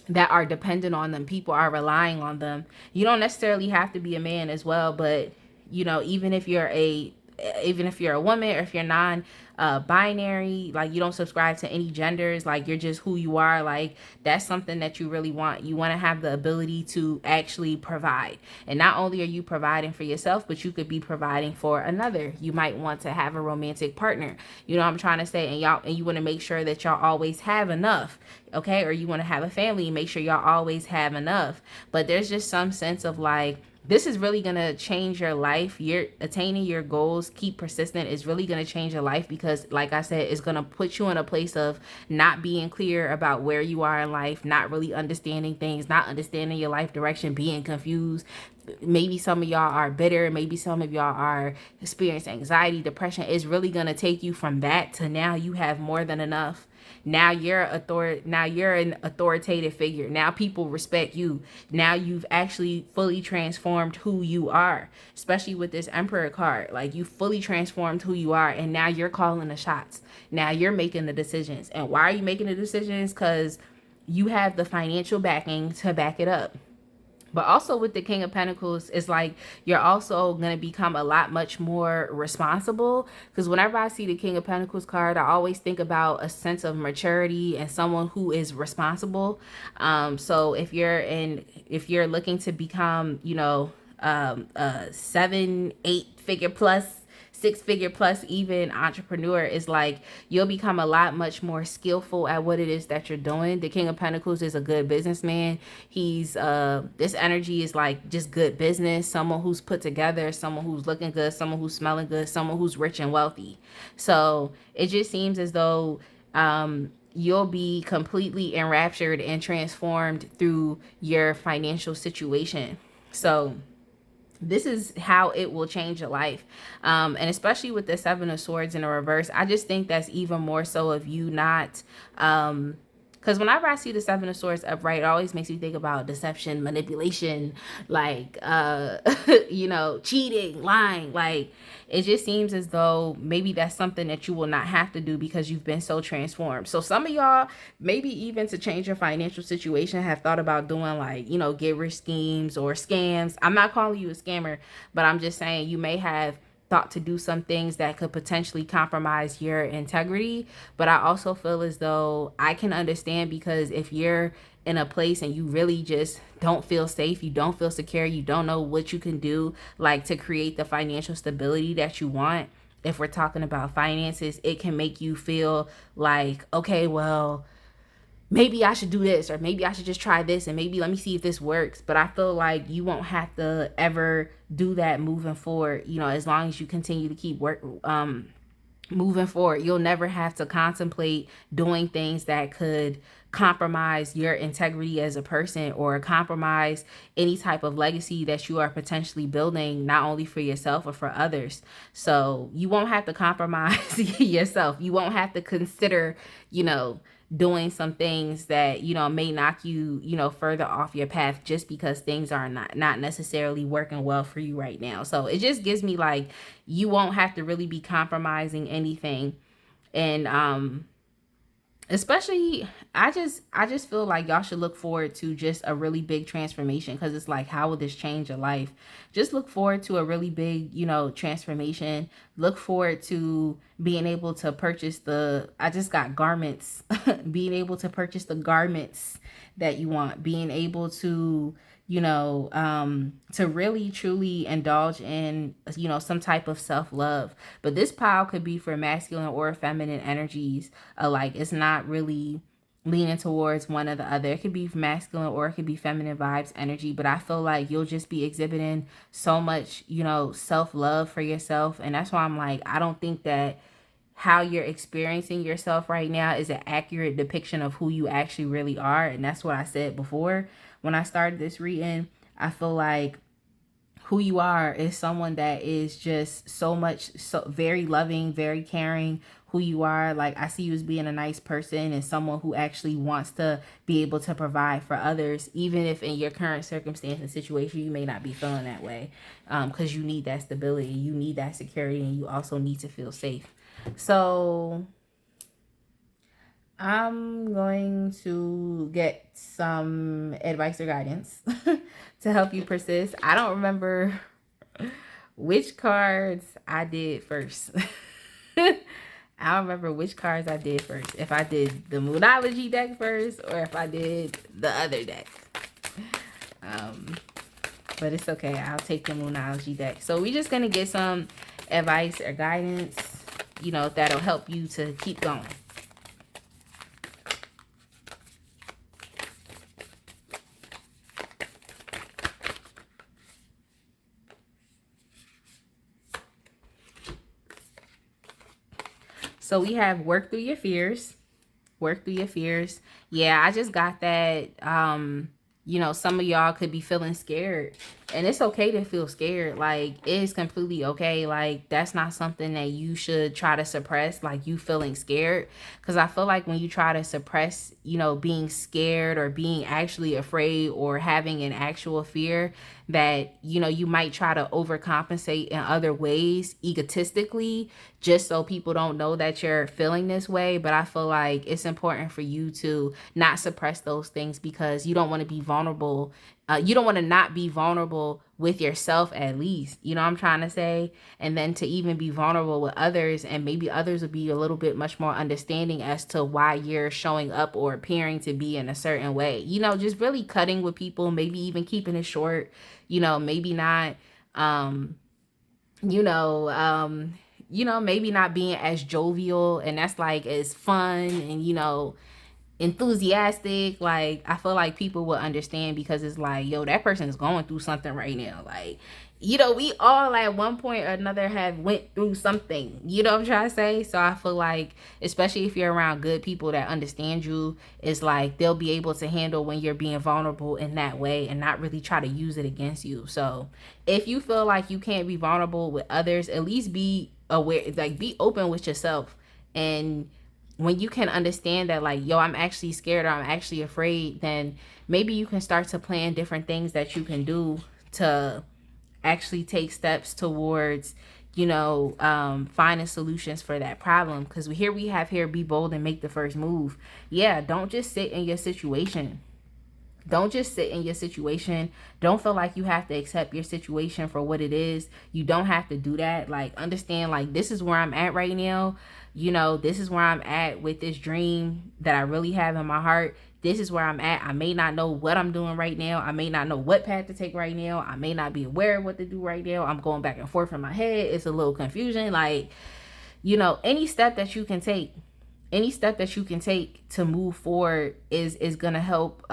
that are dependent on them. People are relying on them. You don't necessarily have to be a man as well, but you know, even if you're a woman, or if you're non binary, like you don't subscribe to any genders, like you're just who you are, like that's something that you really want. You want to have the ability to actually provide, and not only are you providing for yourself, but you could be providing for another. You might want to have a romantic partner, you know what I'm trying to say, and you want to make sure that y'all always have enough, okay? Or you want to have a family and make sure y'all always have enough. But there's just some sense of like, this is really going to change your life. You're attaining your goals. Keep persistent. Is really going to change your life, because like I said, it's going to put you in a place of not being clear about where you are in life, not really understanding things, not understanding your life direction, being confused. Maybe some of y'all are bitter. Maybe some of y'all are experiencing anxiety, depression. It's really going to take you from that to now you have more than enough. Now you're an authoritative figure. Now people respect you. Now you've actually fully transformed who you are, especially with this Emperor card. Like, you fully transformed who you are, and now you're calling the shots. Now you're making the decisions. And why are you making the decisions? Because you have the financial backing to back it up. But also with the King of Pentacles, it's like you're also going to become a lot much more responsible. Because whenever I see the King of Pentacles card, I always think about a sense of maturity and someone who is responsible. So if you're looking to become, you know, a 7, 8 figure plus, 6 figure plus even entrepreneur, is like you'll become a lot much more skillful at what it is that you're doing. The King of Pentacles is a good businessman. He's this energy is like just good business, someone who's put together, someone who's looking good, someone who's smelling good, someone who's rich and wealthy. So it just seems as though you'll be completely enraptured and transformed through your financial situation. So this is how it will change your life. And especially with the Seven of Swords in the reverse, I just think that's even more so of you not, because whenever I see the Seven of Swords upright, it always makes me think about deception, manipulation, like, cheating, lying. Like, it just seems as though maybe that's something that you will not have to do because you've been so transformed. So some of y'all, maybe even to change your financial situation, have thought about doing like, get rich schemes or scams. I'm not calling you a scammer, but I'm just saying you may have thought to do some things that could potentially compromise your integrity. But I also feel as though I can understand, because if you're in a place and you really just don't feel safe, you don't feel secure, you don't know what you can do like to create the financial stability that you want. If we're talking about finances, it can make you feel like, okay, well, maybe I should do this, or maybe I should just try this, and maybe let me see if this works. But I feel like you won't have to ever do that moving forward. As long as you continue to keep moving forward, you'll never have to contemplate doing things that could compromise your integrity as a person, or compromise any type of legacy that you are potentially building, not only for yourself or for others. So you won't have to compromise yourself. You won't have to consider, doing some things that may knock you further off your path, just because things are not necessarily working well for you right now. So it just gives me like, you won't have to really be compromising anything. And especially, I just feel like y'all should look forward to just a really big transformation, because it's like, how will this change your life? Just look forward to a really big transformation. Look forward to being able to purchase I just got garments being able to purchase the garments that you want, being able to to really truly indulge in some type of self-love. But this pile could be for masculine or feminine energies alike. It's not really leaning towards one or the other. It could be masculine or it could be feminine vibes energy, but I feel like you'll just be exhibiting so much self-love for yourself. And that's why I'm like, I don't think that how you're experiencing yourself right now is an accurate depiction of who you actually really are. And that's what I said before when I started this reading. I feel like who you are is someone that is just so very loving, very caring. Who you are, like, I see you as being a nice person and someone who actually wants to be able to provide for others, even if in your current circumstance and situation you may not be feeling that way, because you need that stability, you need that security, and you also need to feel safe. So I'm going to get some advice or guidance to help you persist. I don't remember which cards I did first. I don't remember which cards I did first. If I did the Moonology deck first, or if I did the other deck. But it's okay. I'll take the Moonology deck. So we're just going to get some advice or guidance, that'll help you to keep going. So we have work through your fears. Work through your fears. Yeah, I just got that. Some of y'all could be feeling scared. And it's okay to feel scared. Like, it is completely okay. Like, that's not something that you should try to suppress, like you feeling scared. Because I feel like when you try to suppress, being scared or being actually afraid or having an actual fear, that, you might try to overcompensate in other ways egotistically, just so people don't know that you're feeling this way. But I feel like it's important for you to not suppress those things, because you don't want to be vulnerable. You don't want to not be vulnerable with yourself, at least, what I'm trying to say. And then to even be vulnerable with others, and maybe others will be a little bit much more understanding as to why you're showing up or appearing to be in a certain way. Just really cutting with people, maybe even keeping it short, maybe not, maybe not being as jovial, and that's like as fun and, enthusiastic. Like, I feel like people will understand, because it's like, yo, that person is going through something right now. Like, you know, we all at one point or another have went through something, you know what I'm trying to say? So I feel like, especially if you're around good people that understand you, it's like they'll be able to handle when you're being vulnerable in that way and not really try to use it against you. So if you feel like you can't be vulnerable with others, at least be aware, like be open with yourself. And when you can understand that, like, yo, I'm actually scared or I'm actually afraid, then maybe you can start to plan different things that you can do to actually take steps towards, you know, finding solutions for that problem. Because we have here, be bold and make the first move. Yeah, don't just sit in your situation. Don't just sit in your situation. Don't feel like you have to accept your situation for what it is. You don't have to do that. Like, understand, like, this is where I'm at right now. You know, this is where I'm at with this dream that I really have in my heart. This is where I'm at. I may not know what I'm doing right now. I may not know what path to take right now. I may not be aware of what to do right now. I'm going back and forth in my head. It's a little confusion. Like, you know, any step that you can take, to move forward is gonna help.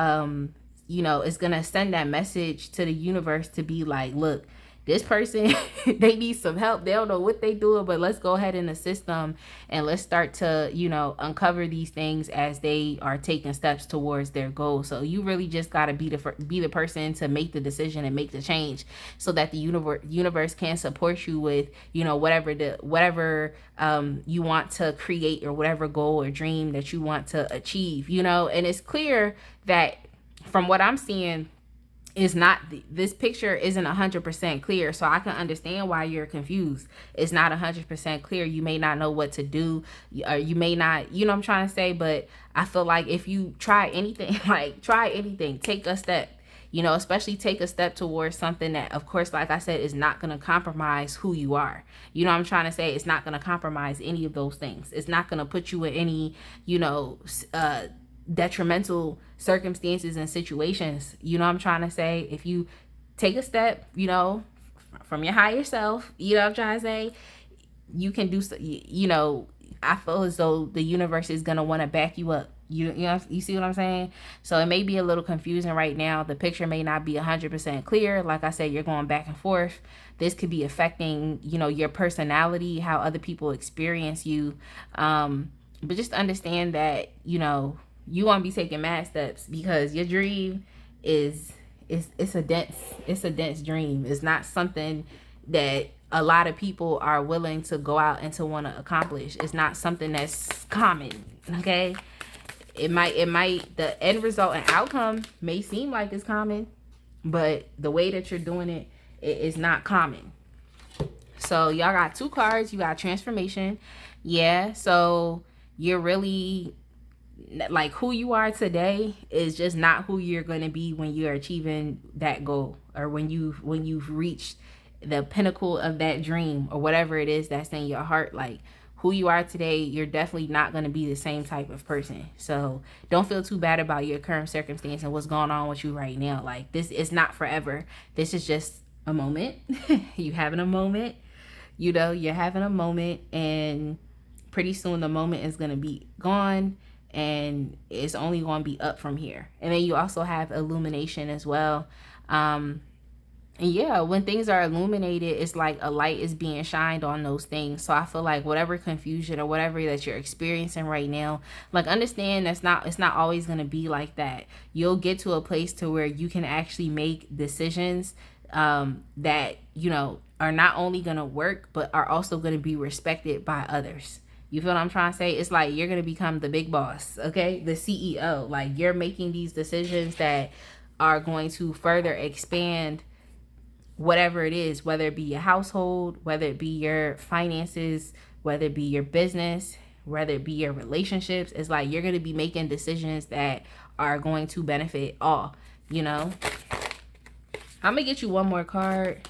You know, it's gonna send that message to the universe to be like, look, this person, they need some help. They don't know what they doing, but let's go ahead and assist them, and let's start to, you know, uncover these things as they are taking steps towards their goal. So you really just gotta be the person to make the decision and make the change, so that the universe can support you with, you know, whatever you want to create, or whatever goal or dream that you want to achieve, you know. And it's clear that from what I'm seeing, is not, this picture isn't 100% clear. So I can understand why you're confused. It's not 100% clear. You may not know what to do, or you may not, you know what I'm trying to say. But I feel like if you try anything, like try anything, take a step, you know, especially take a step towards something that, of course, like I said, is not going to compromise who you are. You know what I'm trying to say? It's not going to compromise any of those things. It's not going to put you in any, you know, detrimental circumstances and situations. You know what I'm trying to say? If you take a step, you know, from your higher self, you know what I'm trying to say, you can do so. You know, I feel as though the universe is going to want to back you up. You know, you see what I'm saying? So it may be a little confusing right now. The picture may not be 100% clear. Like I said, you're going back and forth. This could be affecting, you know, your personality, how other people experience you. But just understand that, you know, you want to be taking mad steps, because your dream it's a dense dream. It's not something that a lot of people are willing to go out and to want to accomplish. It's not something that's common. Okay, it might the end result and outcome may seem like it's common, but the way that you're doing it is not common. So y'all got two cards. You got transformation. Yeah, so you're really, like, who you are today is just not who you're going to be when you're achieving that goal, or when you've reached the pinnacle of that dream, or whatever it is that's in your heart. Like, who you are today, you're definitely not going to be the same type of person. So don't feel too bad about your current circumstance and what's going on with you right now. Like, this is not forever. This is just a moment. You having a moment, you know, you're having a moment, and pretty soon the moment is going to be gone, and it's only going to be up from here. And then you also have illumination as well. And yeah, when things are illuminated, it's like a light is being shined on those things. So I feel like whatever confusion or whatever that you're experiencing right now, like, understand it's not always going to be like that. You'll get to a place to where you can actually make decisions that, you know, are not only going to work, but are also going to be respected by others. You feel what I'm trying to say? It's like you're going to become the big boss, okay? The CEO. Like, you're making these decisions that are going to further expand whatever it is, whether it be your household, whether it be your finances, whether it be your business, whether it be your relationships. It's like you're going to be making decisions that are going to benefit all, you know? I'm going to get you one more card.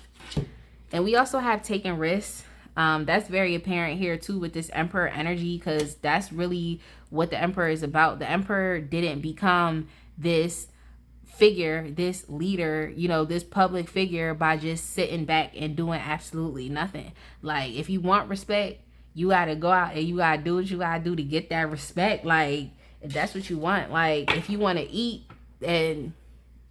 And we also have taking risks. That's very apparent here too with this Emperor energy, because that's really what the Emperor is about. The Emperor didn't become this figure, this leader, you know, this public figure by just sitting back and doing absolutely nothing. Like, if you want respect, you got to go out and you got to do what you got to do to get that respect. Like, if that's what you want. Like, if you want to eat, then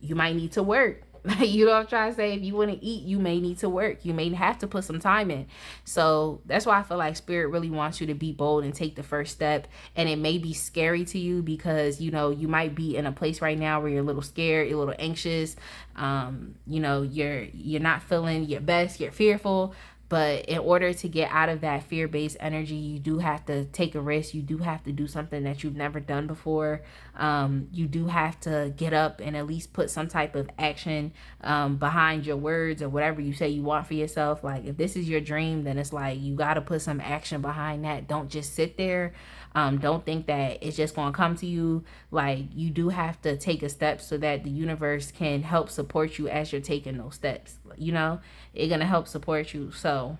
you might need to work. You know what I'm trying to say? If you want to eat, you may need to work. You may have to put some time in. So that's why I feel like Spirit really wants you to be bold and take the first step. And it may be scary to you because, you know, you might be in a place right now where you're a little scared, you're a little anxious. You know, you're not feeling your best, you're fearful. But in order to get out of that fear-based energy, you do have to take a risk. You do have to do something that you've never done before. You do have to get up and at least put some type of action behind your words or whatever you say you want for yourself. Like, if this is your dream, then it's like you got to put some action behind that. Don't just sit there. Don't think that it's just going to come to you. Like, you do have to take a step so that the universe can help support you as you're taking those steps. You know, it's going to help support you. So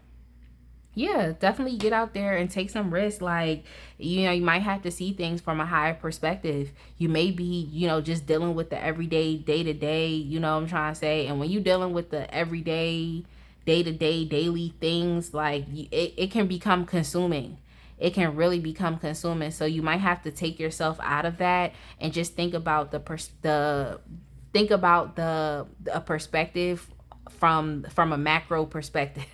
yeah, definitely get out there and take some risks. Like, you know, you might have to see things from a higher perspective. You may be, you know, just dealing with the everyday, day-to-day, you know what I'm trying to say? And when you're dealing with the everyday, day-to-day, daily things, like, it can become consuming. It can really become consuming. So you might have to take yourself out of that and just think about the perspective from a macro perspective.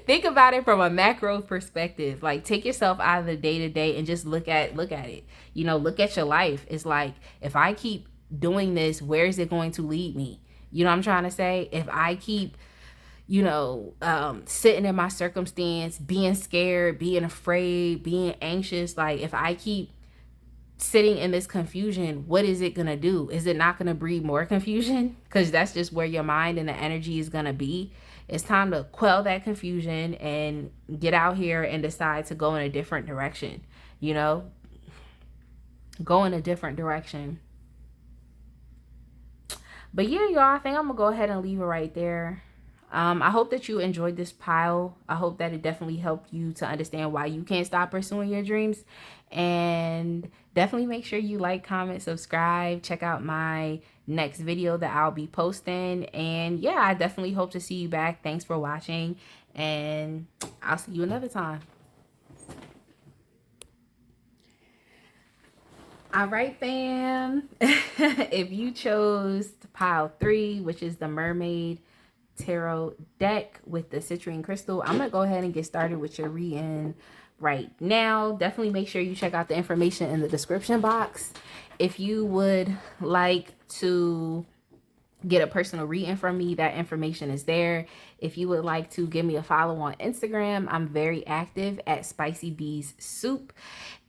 Think about it from a macro perspective. Like, take yourself out of the day to day and just look at it. You know, look at your life. It's like, if I keep doing this, where is it going to lead me? You know what I'm trying to say? If I keep, you know, sitting in my circumstance, being scared, being afraid, being anxious, like, if I keep sitting in this confusion, what is it gonna do? Is it not gonna breed more confusion? Because that's just where your mind and the energy is gonna be. It's time to quell that confusion and get out here and decide to go in a different direction. You know, go in a different direction. But yeah, y'all, I think I'm gonna go ahead and leave it right there. I hope that you enjoyed this pile. I hope that it definitely helped you to understand why you can't stop pursuing your dreams. And definitely make sure you like, comment, subscribe. Check out my next video that I'll be posting. And yeah, I definitely hope to see you back. Thanks for watching. And I'll see you another time. All right, fam. If you chose pile 3, which is the Mermaid Tarot deck with the citrine crystal, I'm gonna go ahead and get started with your reading right now. Definitely make sure you check out the information in the description box. If you would like to get a personal reading from me, that information is there. If you would like to give me a follow on Instagram, I'm very active at Spicy Bees Soup.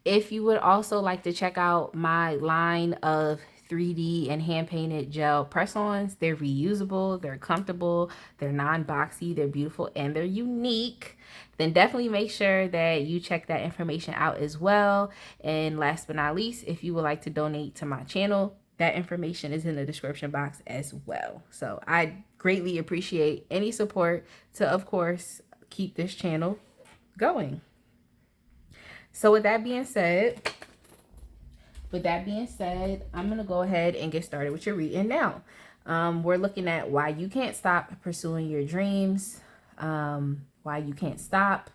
If you would also like to check out my line of 3D and hand painted gel press-ons, they're reusable, they're comfortable, they're non-boxy, they're beautiful, and they're unique, then definitely make sure that you check that information out as well. And last but not least, if you would like to donate to my channel, that information is in the description box as well. So I greatly appreciate any support to, of course, keep this channel going. So with that being said, I'm going to go ahead and get started with your reading now. We're looking at why you can't stop pursuing your dreams, why you can't stop,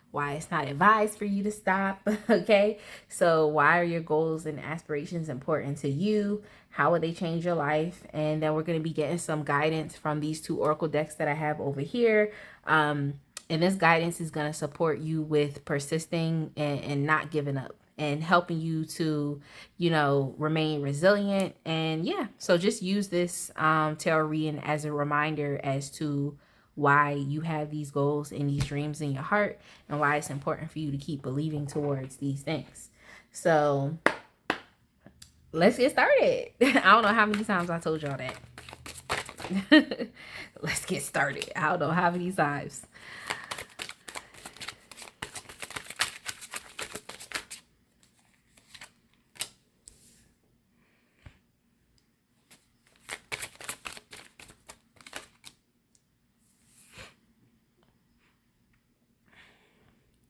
why it's not advised for you to stop, okay? So why are your goals and aspirations important to you? How will they change your life? And then we're going to be getting some guidance from these 2 oracle decks that I have over here. And this guidance is going to support you with persisting and not giving up, and helping you to, you know, remain resilient. And yeah, so just use this tarot reading as a reminder as to why you have these goals and these dreams in your heart, and why it's important for you to keep believing towards these things. So let's get started. I don't know how many times I told y'all that. Let's get started. I don't know how many times.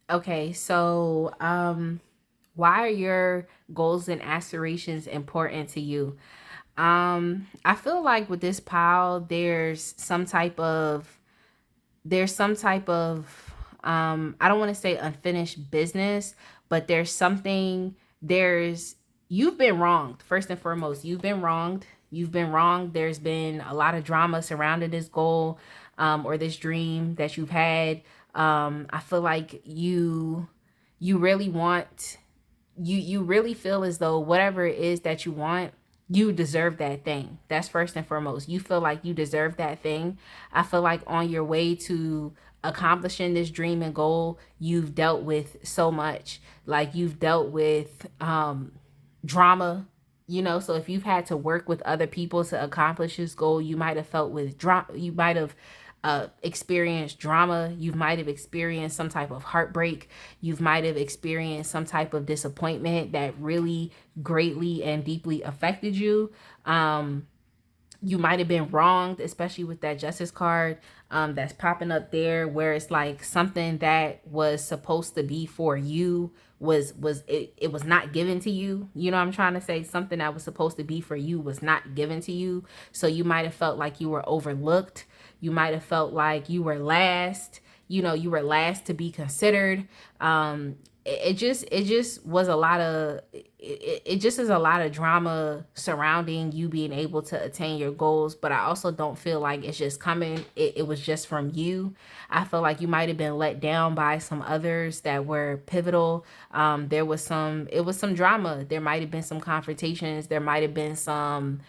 Okay, so why are your goals and aspirations important to you? I feel like with this pile, there's some type of I don't want to say unfinished business, but there's you've been wronged. First and foremost, you've been wronged. You've been wronged. There's been a lot of drama surrounding this goal, or this dream that you've had. I feel like you really want, you really feel as though whatever it is that you want, you deserve that thing. That's first and foremost. You feel like you deserve that thing. I feel like on your way to accomplishing this dream and goal, you've dealt with so much. Like you've dealt with drama, so if you've had to work with other people to accomplish this goal, you might have felt with drama. You might have experienced drama. You might have experienced some type of heartbreak. You might have experienced some type of disappointment that really greatly and deeply affected you. You might have been wronged, especially with that justice card that's popping up there, where it's like something that was supposed to be for you it was not given to you. You know what I'm trying to say? Something that was supposed to be for you was not given to you. So you might have felt like you were overlooked. You might have felt like you were last. You were last to be considered. It just was a lot of it just is a lot of drama surrounding you being able to attain your goals. But I also don't feel like it's just coming, it was just from you. I feel like you might have been let down by some others that were pivotal. It was some drama. There might have been some confrontations. There might have been some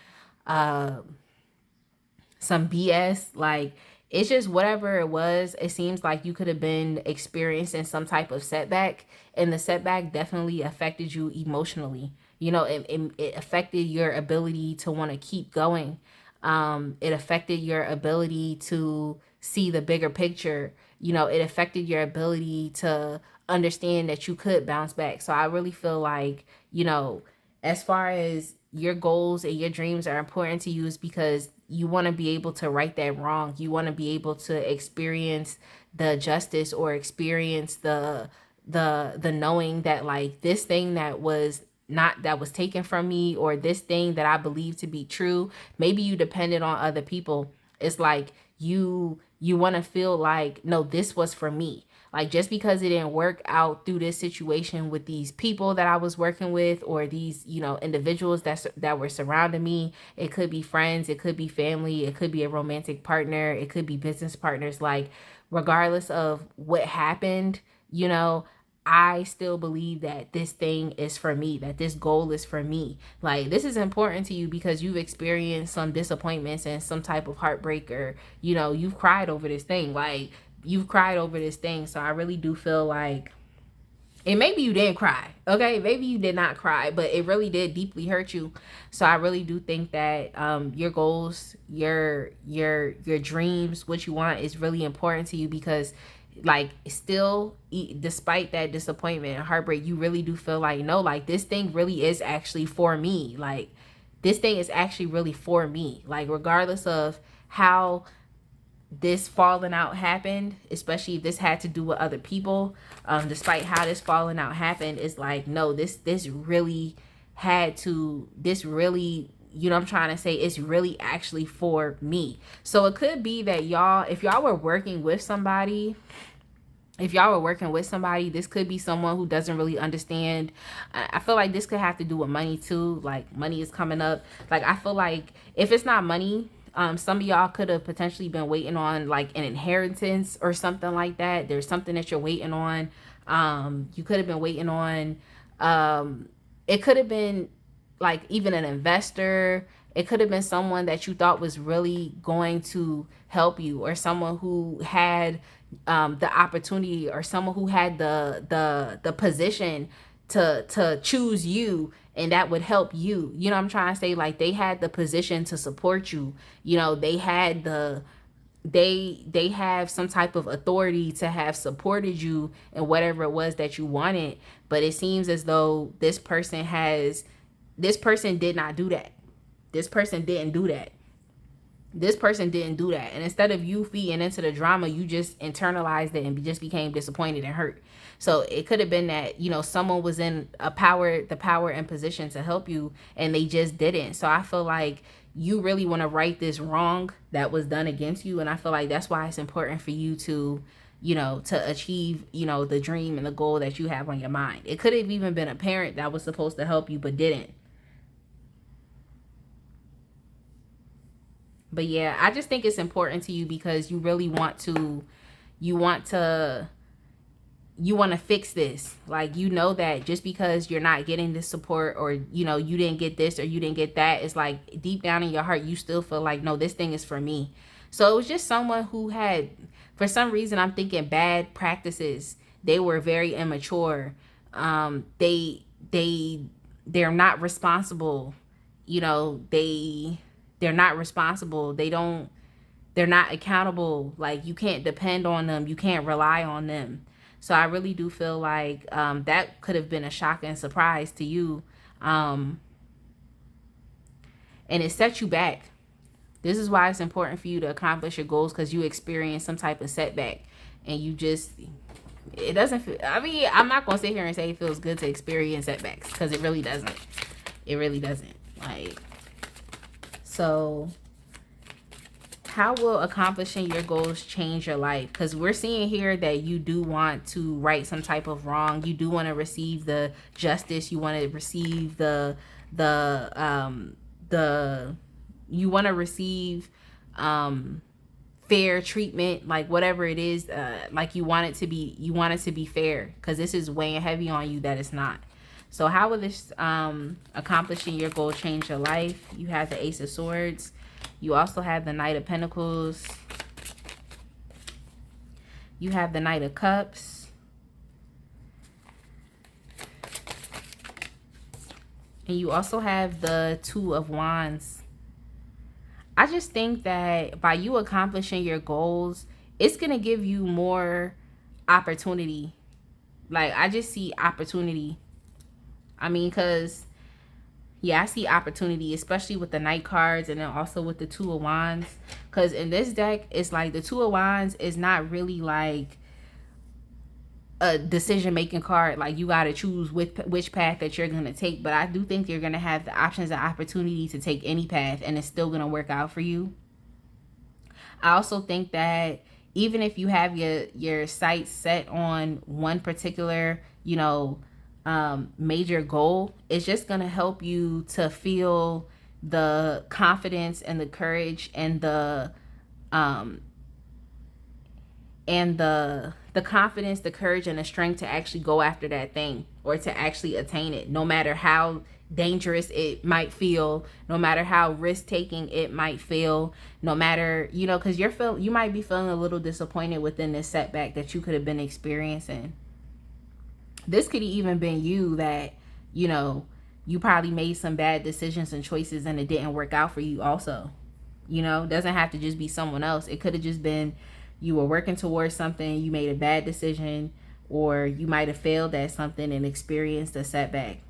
BS. Like, it's just whatever it was, it seems like you could have been experiencing some type of setback, and the setback definitely affected you emotionally. It affected your ability to want to keep going. It affected your ability to see the bigger picture. It affected your ability to understand that you could bounce back. So I really feel like, as far as your goals and your dreams are important to you, is because you want to be able to right that wrong. You want to be able to experience the justice, or experience the knowing that, like, this thing that was taken from me, or this thing that I believe to be true, maybe you depended on other people. It's like you want to feel like, no, this was for me. Like, just because it didn't work out through this situation with these people that I was working with, or these, individuals that were surrounding me. It could be friends, it could be family, it could be a romantic partner, it could be business partners. Like, regardless of what happened, I still believe that this thing is for me, that this goal is for me. Like, this is important to you because you've experienced some disappointments and some type of heartbreak, or, you've cried over this thing. Like, you've cried over this thing. So I really do feel like, and maybe you didn't cry, okay? Maybe you did not cry, but it really did deeply hurt you. So I really do think that your goals, your dreams, what you want is really important to you, because, like, still, despite that disappointment and heartbreak, you really do feel like, no, like, this thing really is actually for me. Like, this thing is actually really for me. Like, regardless of how this falling out happened, especially if this had to do with other people, despite how this falling out happened, it's like, no, this really I'm trying to say, it's really actually for me. So it could be that if y'all were working with somebody, this could be someone who doesn't really understand. I feel like this could have to do with money too. Like, money is coming up. Like, I feel like if it's not money, some of y'all could have potentially been waiting on, like, an inheritance or something like that. There's something that you're waiting on. You could have been waiting on, it could have been, like, even an investor. It could have been someone that you thought was really going to help you, or someone who had the opportunity, or someone who had the position to choose you, and that would help you. You know what I'm trying to say? Like, they had the position to support you. They had they have some type of authority to have supported you in whatever it was that you wanted. But it seems as though this person did not do that. This person didn't do that. And instead of you feeding into the drama, you just internalized it and just became disappointed and hurt. So it could have been that, someone was in the power and position to help you, and they just didn't. So I feel like you really want to right this wrong that was done against you. And I feel like that's why it's important for you to to achieve, the dream and the goal that you have on your mind. It could have even been a parent that was supposed to help you but didn't. But yeah, I just think it's important to you because you really want to, you want to fix this. Like, that just because you're not getting this support, or, you didn't get this or you didn't get that, it's like deep down in your heart, you still feel like, no, this thing is for me. So it was just someone who had, for some reason, I'm thinking bad practices. They were very immature. They're not responsible. They're not responsible. They're not accountable. Like, you can't depend on them. You can't rely on them. So I really do feel like that could have been a shock and surprise to you. And it set you back. This is why it's important for you to accomplish your goals, because you experience some type of setback. And it doesn't feel, I'm not going to sit here and say it feels good to experience setbacks, because it really doesn't. It really doesn't. Like, so how will accomplishing your goals change your life? Because we're seeing here that you do want to right some type of wrong. You do want to receive the justice. You want to receive you want to receive fair treatment, like whatever it is, like you want it to be fair, because this is weighing heavy on you that it's not. So how will this accomplishing your goal change your life? You have the Ace of Swords. You also have the Knight of Pentacles. You have the Knight of Cups. And you also have the Two of Wands. I just think that by you accomplishing your goals, it's going to give you more opportunity. Like, I just see opportunity. Because, yeah, I see opportunity, especially with the Knight cards and then also with the Two of Wands. Because in this deck, it's like the Two of Wands is not really like a decision-making card. Like, you got to choose which path that you're going to take. But I do think you're going to have the options and opportunity to take any path, and it's still going to work out for you. I also think that even if you have your sights set on one particular, major goal, it's just going to help you to feel the confidence and the courage and the confidence, the courage, and the strength to actually go after that thing, or to actually attain it, no matter how dangerous it might feel, no matter how risk-taking it might feel, no matter, because you might be feeling a little disappointed within this setback that you could have been experiencing. This could even been you that, you probably made some bad decisions and choices and it didn't work out for you also. Doesn't have to just be someone else. It could have just been you were working towards something, you made a bad decision, or you might have failed at something and experienced a setback.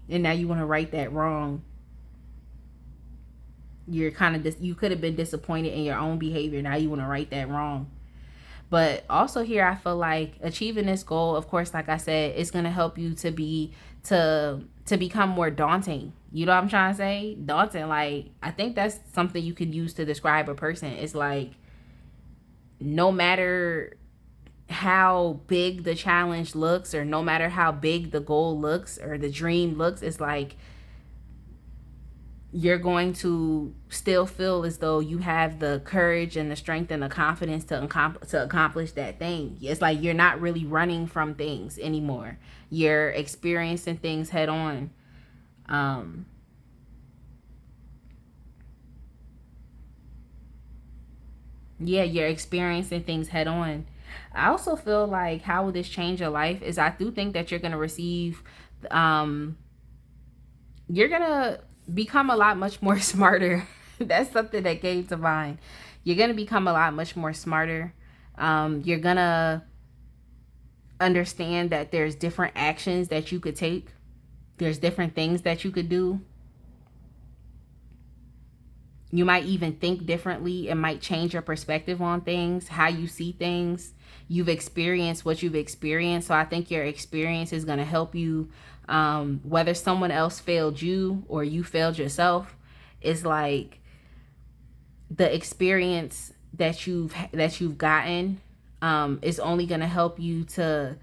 And now you want to right that wrong. You're you could have been disappointed in your own behavior. Now you want to right that wrong. But also here, I feel like achieving this goal, of course, like I said, it's going to help you to become more daunting. You know what I'm trying to say? Daunting. Like, I think that's something you could use to describe a person. It's like, no matter how big the challenge looks, or no matter how big the goal looks or the dream looks, it's like you're going to still feel as though you have the courage and the strength and the confidence to accomplish that thing. It's like you're not really running from things anymore. You're experiencing things head on. Yeah, you're experiencing things head on. I also feel like how will this change your life is I do think that you're going to receive, you're going to become a lot much more smarter. That's something that came to mind. You're going to become a lot much more smarter. You're going to understand that there's different actions that you could take. There's different things that you could do. You might even think differently. It might change your perspective on things, how you see things. You've experienced what you've experienced. So I think your experience is going to help you, whether someone else failed you or you failed yourself. It's like the experience that you've gotten is only going to help you to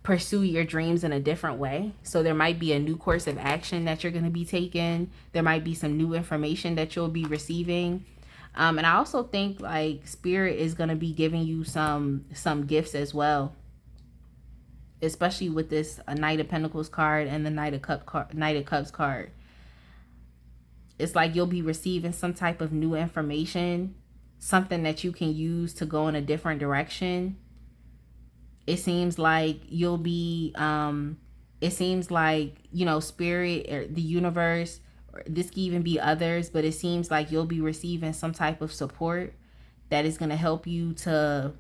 pursue your dreams in a different way. So there might be a new course of action that you're going to be taking. There might be some new information that you'll be receiving. And I also think like spirit is going to be giving you some gifts as well, especially with this Knight of Pentacles card and the Knight of Cups card. It's like you'll be receiving some type of new information, something that you can use to go in a different direction. It seems like you'll be, it seems like, you know, spirit or the universe, or this could even be others, but it seems like you'll be receiving some type of support that is going to help you to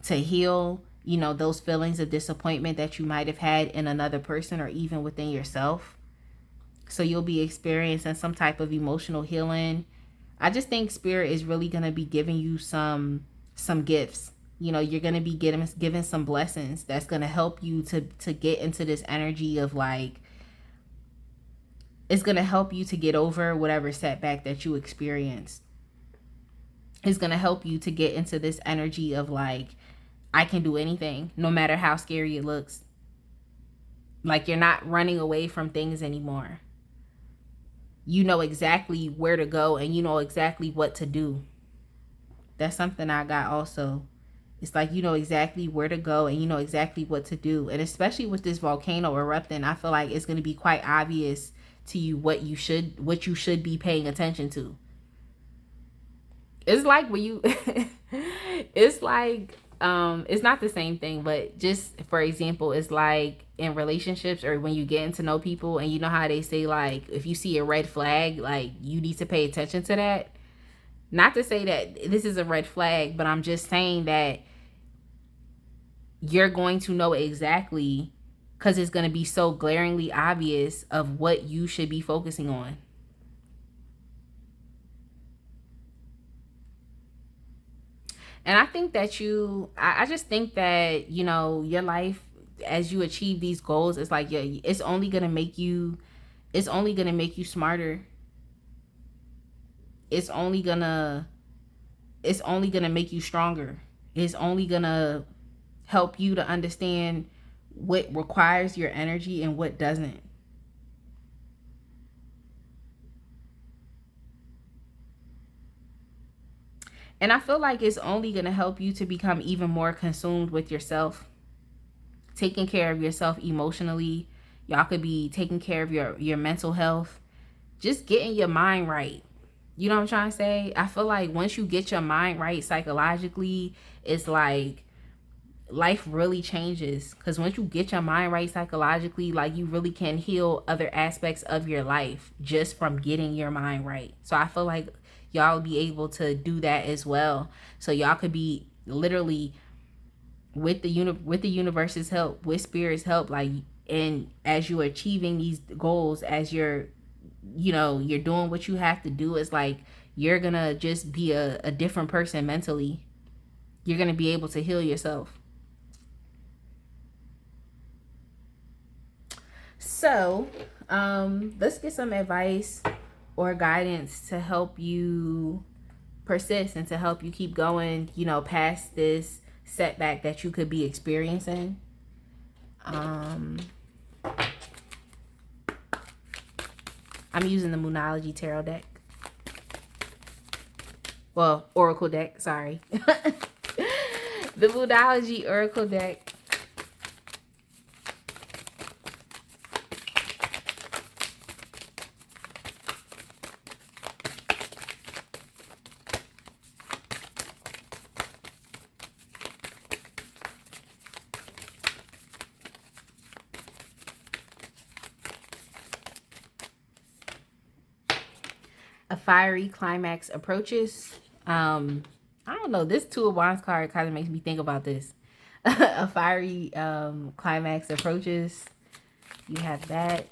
heal, you know, those feelings of disappointment that you might have had in another person or even within yourself. So you'll be experiencing some type of emotional healing. I just think spirit is really going to be giving you some gifts. You know, you're going to be given some blessings that's going to help you to get into this energy of like, it's going to help you to get over whatever setback that you experienced. It's going to help you to get into this energy of like, I can do anything, no matter how scary it looks. Like you're not running away from things anymore. You know exactly where to go and you know exactly what to do. That's something I got also. It's like you know exactly where to go and you know exactly what to do. And especially with this volcano erupting, I feel like it's going to be quite obvious to you what you should be paying attention to. It's like when you it's like it's not the same thing, but just for example, it's like in relationships or when you get to know people and you know how they say like if you see a red flag, like you need to pay attention to that. Not to say that this is a red flag, but I'm just saying that you're going to know exactly, because it's going to be so glaringly obvious of what you should be focusing on. And I think that I just think that, you know, your life, as you achieve these goals, it's like, yeah, it's only going to make you smarter. It's only gonna make you stronger. It's only gonna help you to understand what requires your energy and what doesn't. And I feel like it's only going to help you to become even more consumed with yourself, taking care of yourself emotionally. Y'all could be taking care of your mental health, just getting your mind right. You know what I'm trying to say? I feel like once you get your mind right psychologically, it's like life really changes. Because once you get your mind right psychologically, like you really can heal other aspects of your life just from getting your mind right. So I feel like y'all be able to do that as well. So y'all could be literally with the universe's help, with spirit's help, like, and as you're achieving these goals, as you're doing what you have to do, it's like you're gonna just be a different person mentally. You're gonna be able to heal yourself. So let's get some advice or guidance to help you persist and to help you keep going, you know, past this setback that you could be experiencing. I'm using the Moonology Tarot deck. Well, Oracle deck, sorry. The Moonology Oracle deck. A fiery climax approaches. I don't know. This Two of Wands card kind of makes me think about this. A fiery climax approaches. You have that.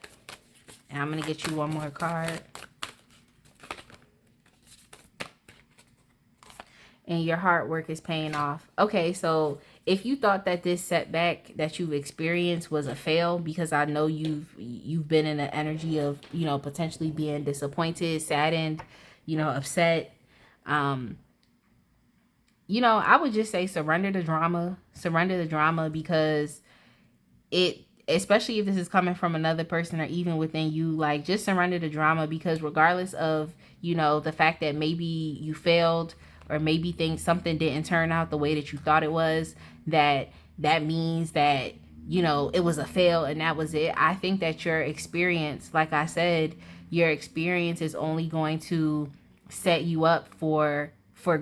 And I'm going to get you one more card. And your hard work is paying off. Okay, so if you thought that this setback that you've experienced was a fail, because I know you've been in an energy of, you know, potentially being disappointed, saddened, you know, upset. you know, I would just say surrender the drama. Surrender the drama, because it, especially if this is coming from another person or even within you, like, just surrender the drama, because regardless of, you know, the fact that maybe you failed, or maybe things, something didn't turn out the way that you thought it was, that means that, you know, it was a fail and that was it. I think that your experience, like I said, your experience is only going to set you up for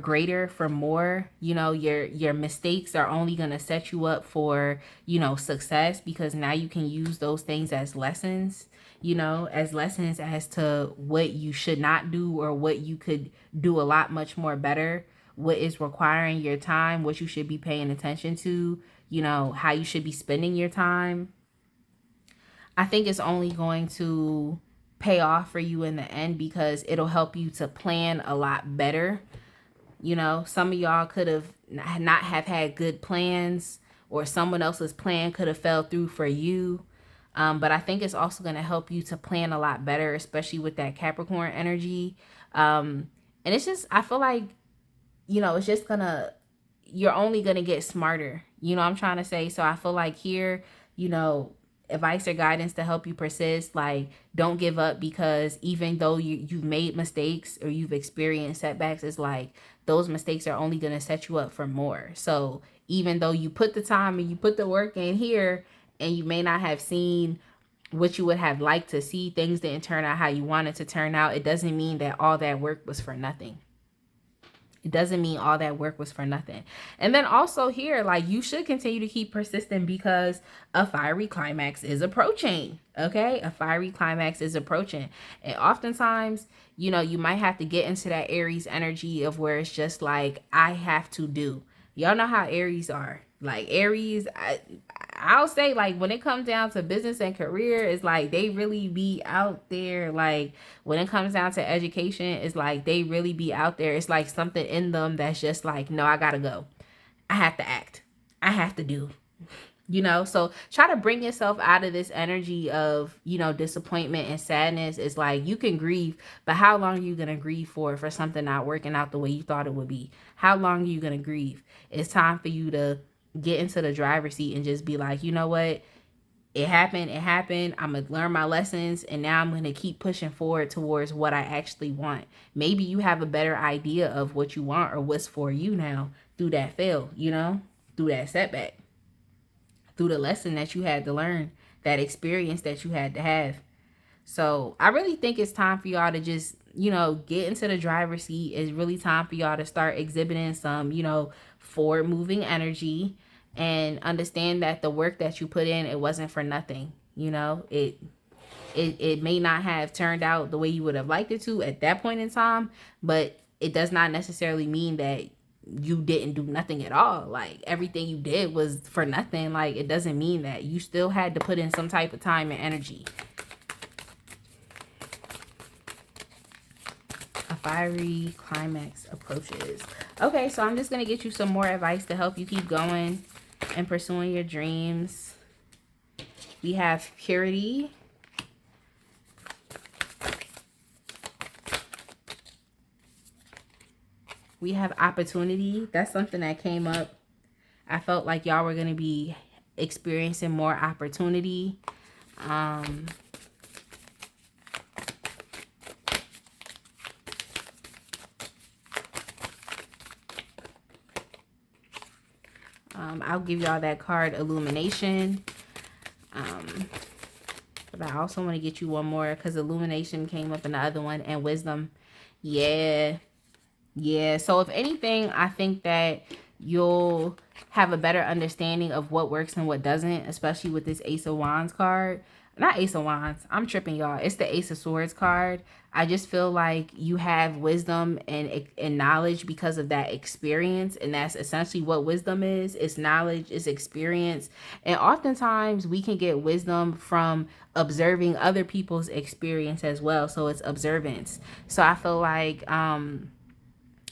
greater, for more. You know, your mistakes are only going to set you up for, you know, success, because now you can use those things as lessons, you know, as lessons as to what you should not do, or what you could do a lot much more better, what is requiring your time, what you should be paying attention to, you know, how you should be spending your time. I think it's only going to pay off for you in the end, because it'll help you to plan a lot better. You know, some of y'all could have not have had good plans, or someone else's plan could have fell through for you. But I think it's also going to help you to plan a lot better, especially with that Capricorn energy. And it's just, I feel like, you know, it's just gonna, you're only gonna get smarter. You know what I'm trying to say? So I feel like here, you know, advice or guidance to help you persist, like, don't give up, because even though you've made mistakes or you've experienced setbacks, it's like those mistakes are only gonna set you up for more. So even though you put the time and you put the work in here, and you may not have seen what you would have liked to see, things didn't turn out how you wanted to turn out, it doesn't mean that all that work was for nothing. It doesn't mean all that work was for nothing. And then also here, like, you should continue to keep persistent, because a fiery climax is approaching. Okay, a fiery climax is approaching. And oftentimes, you know, you might have to get into that Aries energy of where it's just like, I have to do. Y'all know how Aries are. Like, Aries, I'll say, like, when it comes down to business and career, it's like they really be out there. Like, when it comes down to education, it's like they really be out there. It's like something in them that's just like, no, I gotta go. I have to act. I have to do. You know, so try to bring yourself out of this energy of, you know, disappointment and sadness. It's like, you can grieve, but how long are you going to grieve for something not working out the way you thought it would be? How long are you going to grieve? It's time for you to get into the driver's seat and just be like, you know what? It happened. It happened. I'm going to learn my lessons, and now I'm going to keep pushing forward towards what I actually want. Maybe you have a better idea of what you want or what's for you now through that fail, you know, through that setback, through the lesson that you had to learn, that experience that you had to have. So I really think it's time for y'all to just, you know, get into the driver's seat. It's really time for y'all to start exhibiting some, you know, forward moving energy, and understand that the work that you put in, it wasn't for nothing. You know, it may not have turned out the way you would have liked it to at that point in time, but it does not necessarily mean that you didn't do nothing at all. Like, everything you did was for nothing. Like, it doesn't mean that. You still had to put in some type of time and energy. A fiery climax approaches. Okay, so I'm just going to get you some more advice to help you keep going and pursuing your dreams. We have purity. We have opportunity. That's something that came up. I felt like y'all were going to be experiencing more opportunity. I'll give y'all that card, illumination. But I also want to get you one more, because illumination came up in the other one, and wisdom. Yeah. So if anything, I think that you'll have a better understanding of what works and what doesn't, especially with this Ace of Wands card. Not Ace of Wands. I'm tripping, y'all. It's the Ace of Swords card. I just feel like you have wisdom and knowledge because of that experience. And that's essentially what wisdom is. It's knowledge, it's experience. And oftentimes we can get wisdom from observing other people's experience as well. So it's observance. So I feel like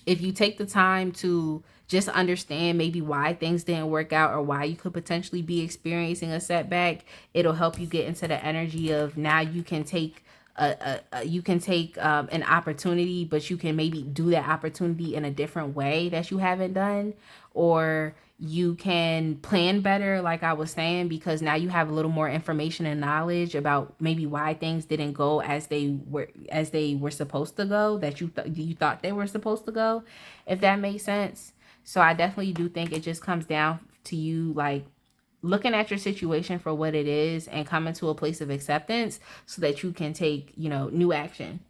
if you take the time to just understand maybe why things didn't work out, or why you could potentially be experiencing a setback, it'll help you get into the energy of, now you can take you can take an opportunity, but you can maybe do that opportunity in a different way that you haven't done, or you can plan better, like I was saying, because now you have a little more information and knowledge about maybe why things didn't go as they were supposed to go, that you thought they were supposed to go, if that makes sense. So I definitely do think it just comes down to you, like, looking at your situation for what it is and coming to a place of acceptance so that you can take, new action.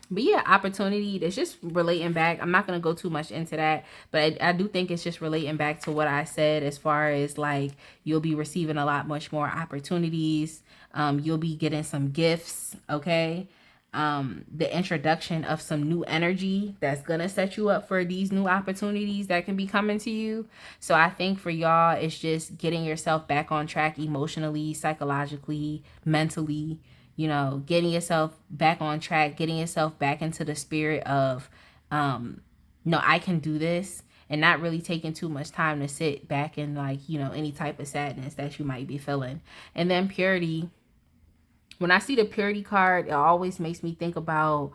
But yeah, opportunity, that's just relating back. I'm not going to go too much into that, but I do think it's just relating back to what I said, as far as like, you'll be receiving a lot much more opportunities. You'll be getting some gifts, okay? The introduction of some new energy that's going to set you up for these new opportunities that can be coming to you. So I think for y'all, it's just getting yourself back on track emotionally, psychologically, mentally, getting yourself back on track, getting yourself back into the spirit of, no, I can do this, and not really taking too much time to sit back in, like, any type of sadness that you might be feeling. And then purity. When I see the purity card, it always makes me think about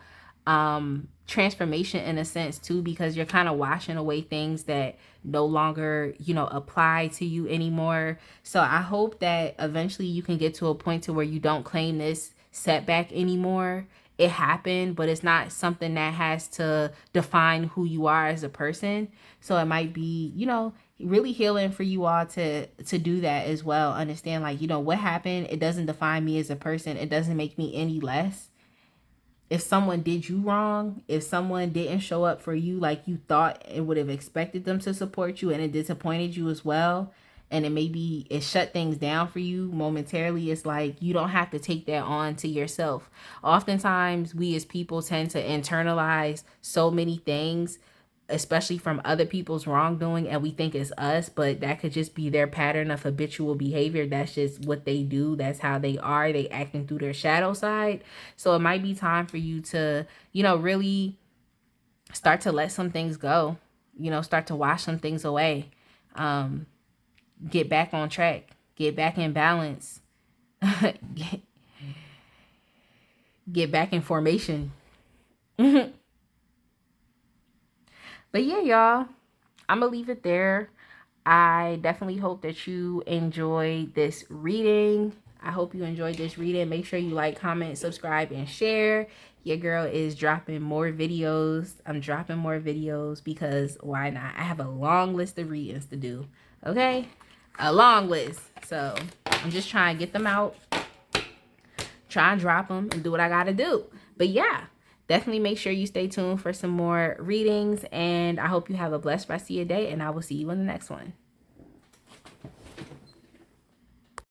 transformation in a sense too, because you're kind of washing away things that no longer, apply to you anymore. So I hope that eventually you can get to a point to where you don't claim this setback anymore. It happened, but it's not something that has to define who you are as a person. So it might be, really healing for you all to do that as well. Understand, like, what happened, it doesn't define me as a person. It doesn't make me any less. If someone did you wrong, if someone didn't show up for you like you thought and would have expected them to support you, and it disappointed you as well, and it shut things down for you momentarily, it's like, you don't have to take that on to yourself. Oftentimes we as people tend to internalize so many things, especially from other people's wrongdoing, and we think it's us, but that could just be their pattern of habitual behavior. That's just what they do. That's how they are. They acting through their shadow side. So it might be time for you to, really start to let some things go, start to wash some things away, get back on track, get back in balance, get back in formation. But yeah, y'all, I'm going to leave it there. I definitely hope that you enjoyed this reading. I hope you enjoyed this reading. Make sure you like, comment, subscribe, and share. Your girl is dropping more videos. I'm dropping more videos because why not? I have a long list of readings to do. Okay? A long list. So I'm just trying to get them out. Try and drop them and do what I got to do. But yeah. Definitely make sure you stay tuned for some more readings, and I hope you have a blessed rest of your day, and I will see you in the next one.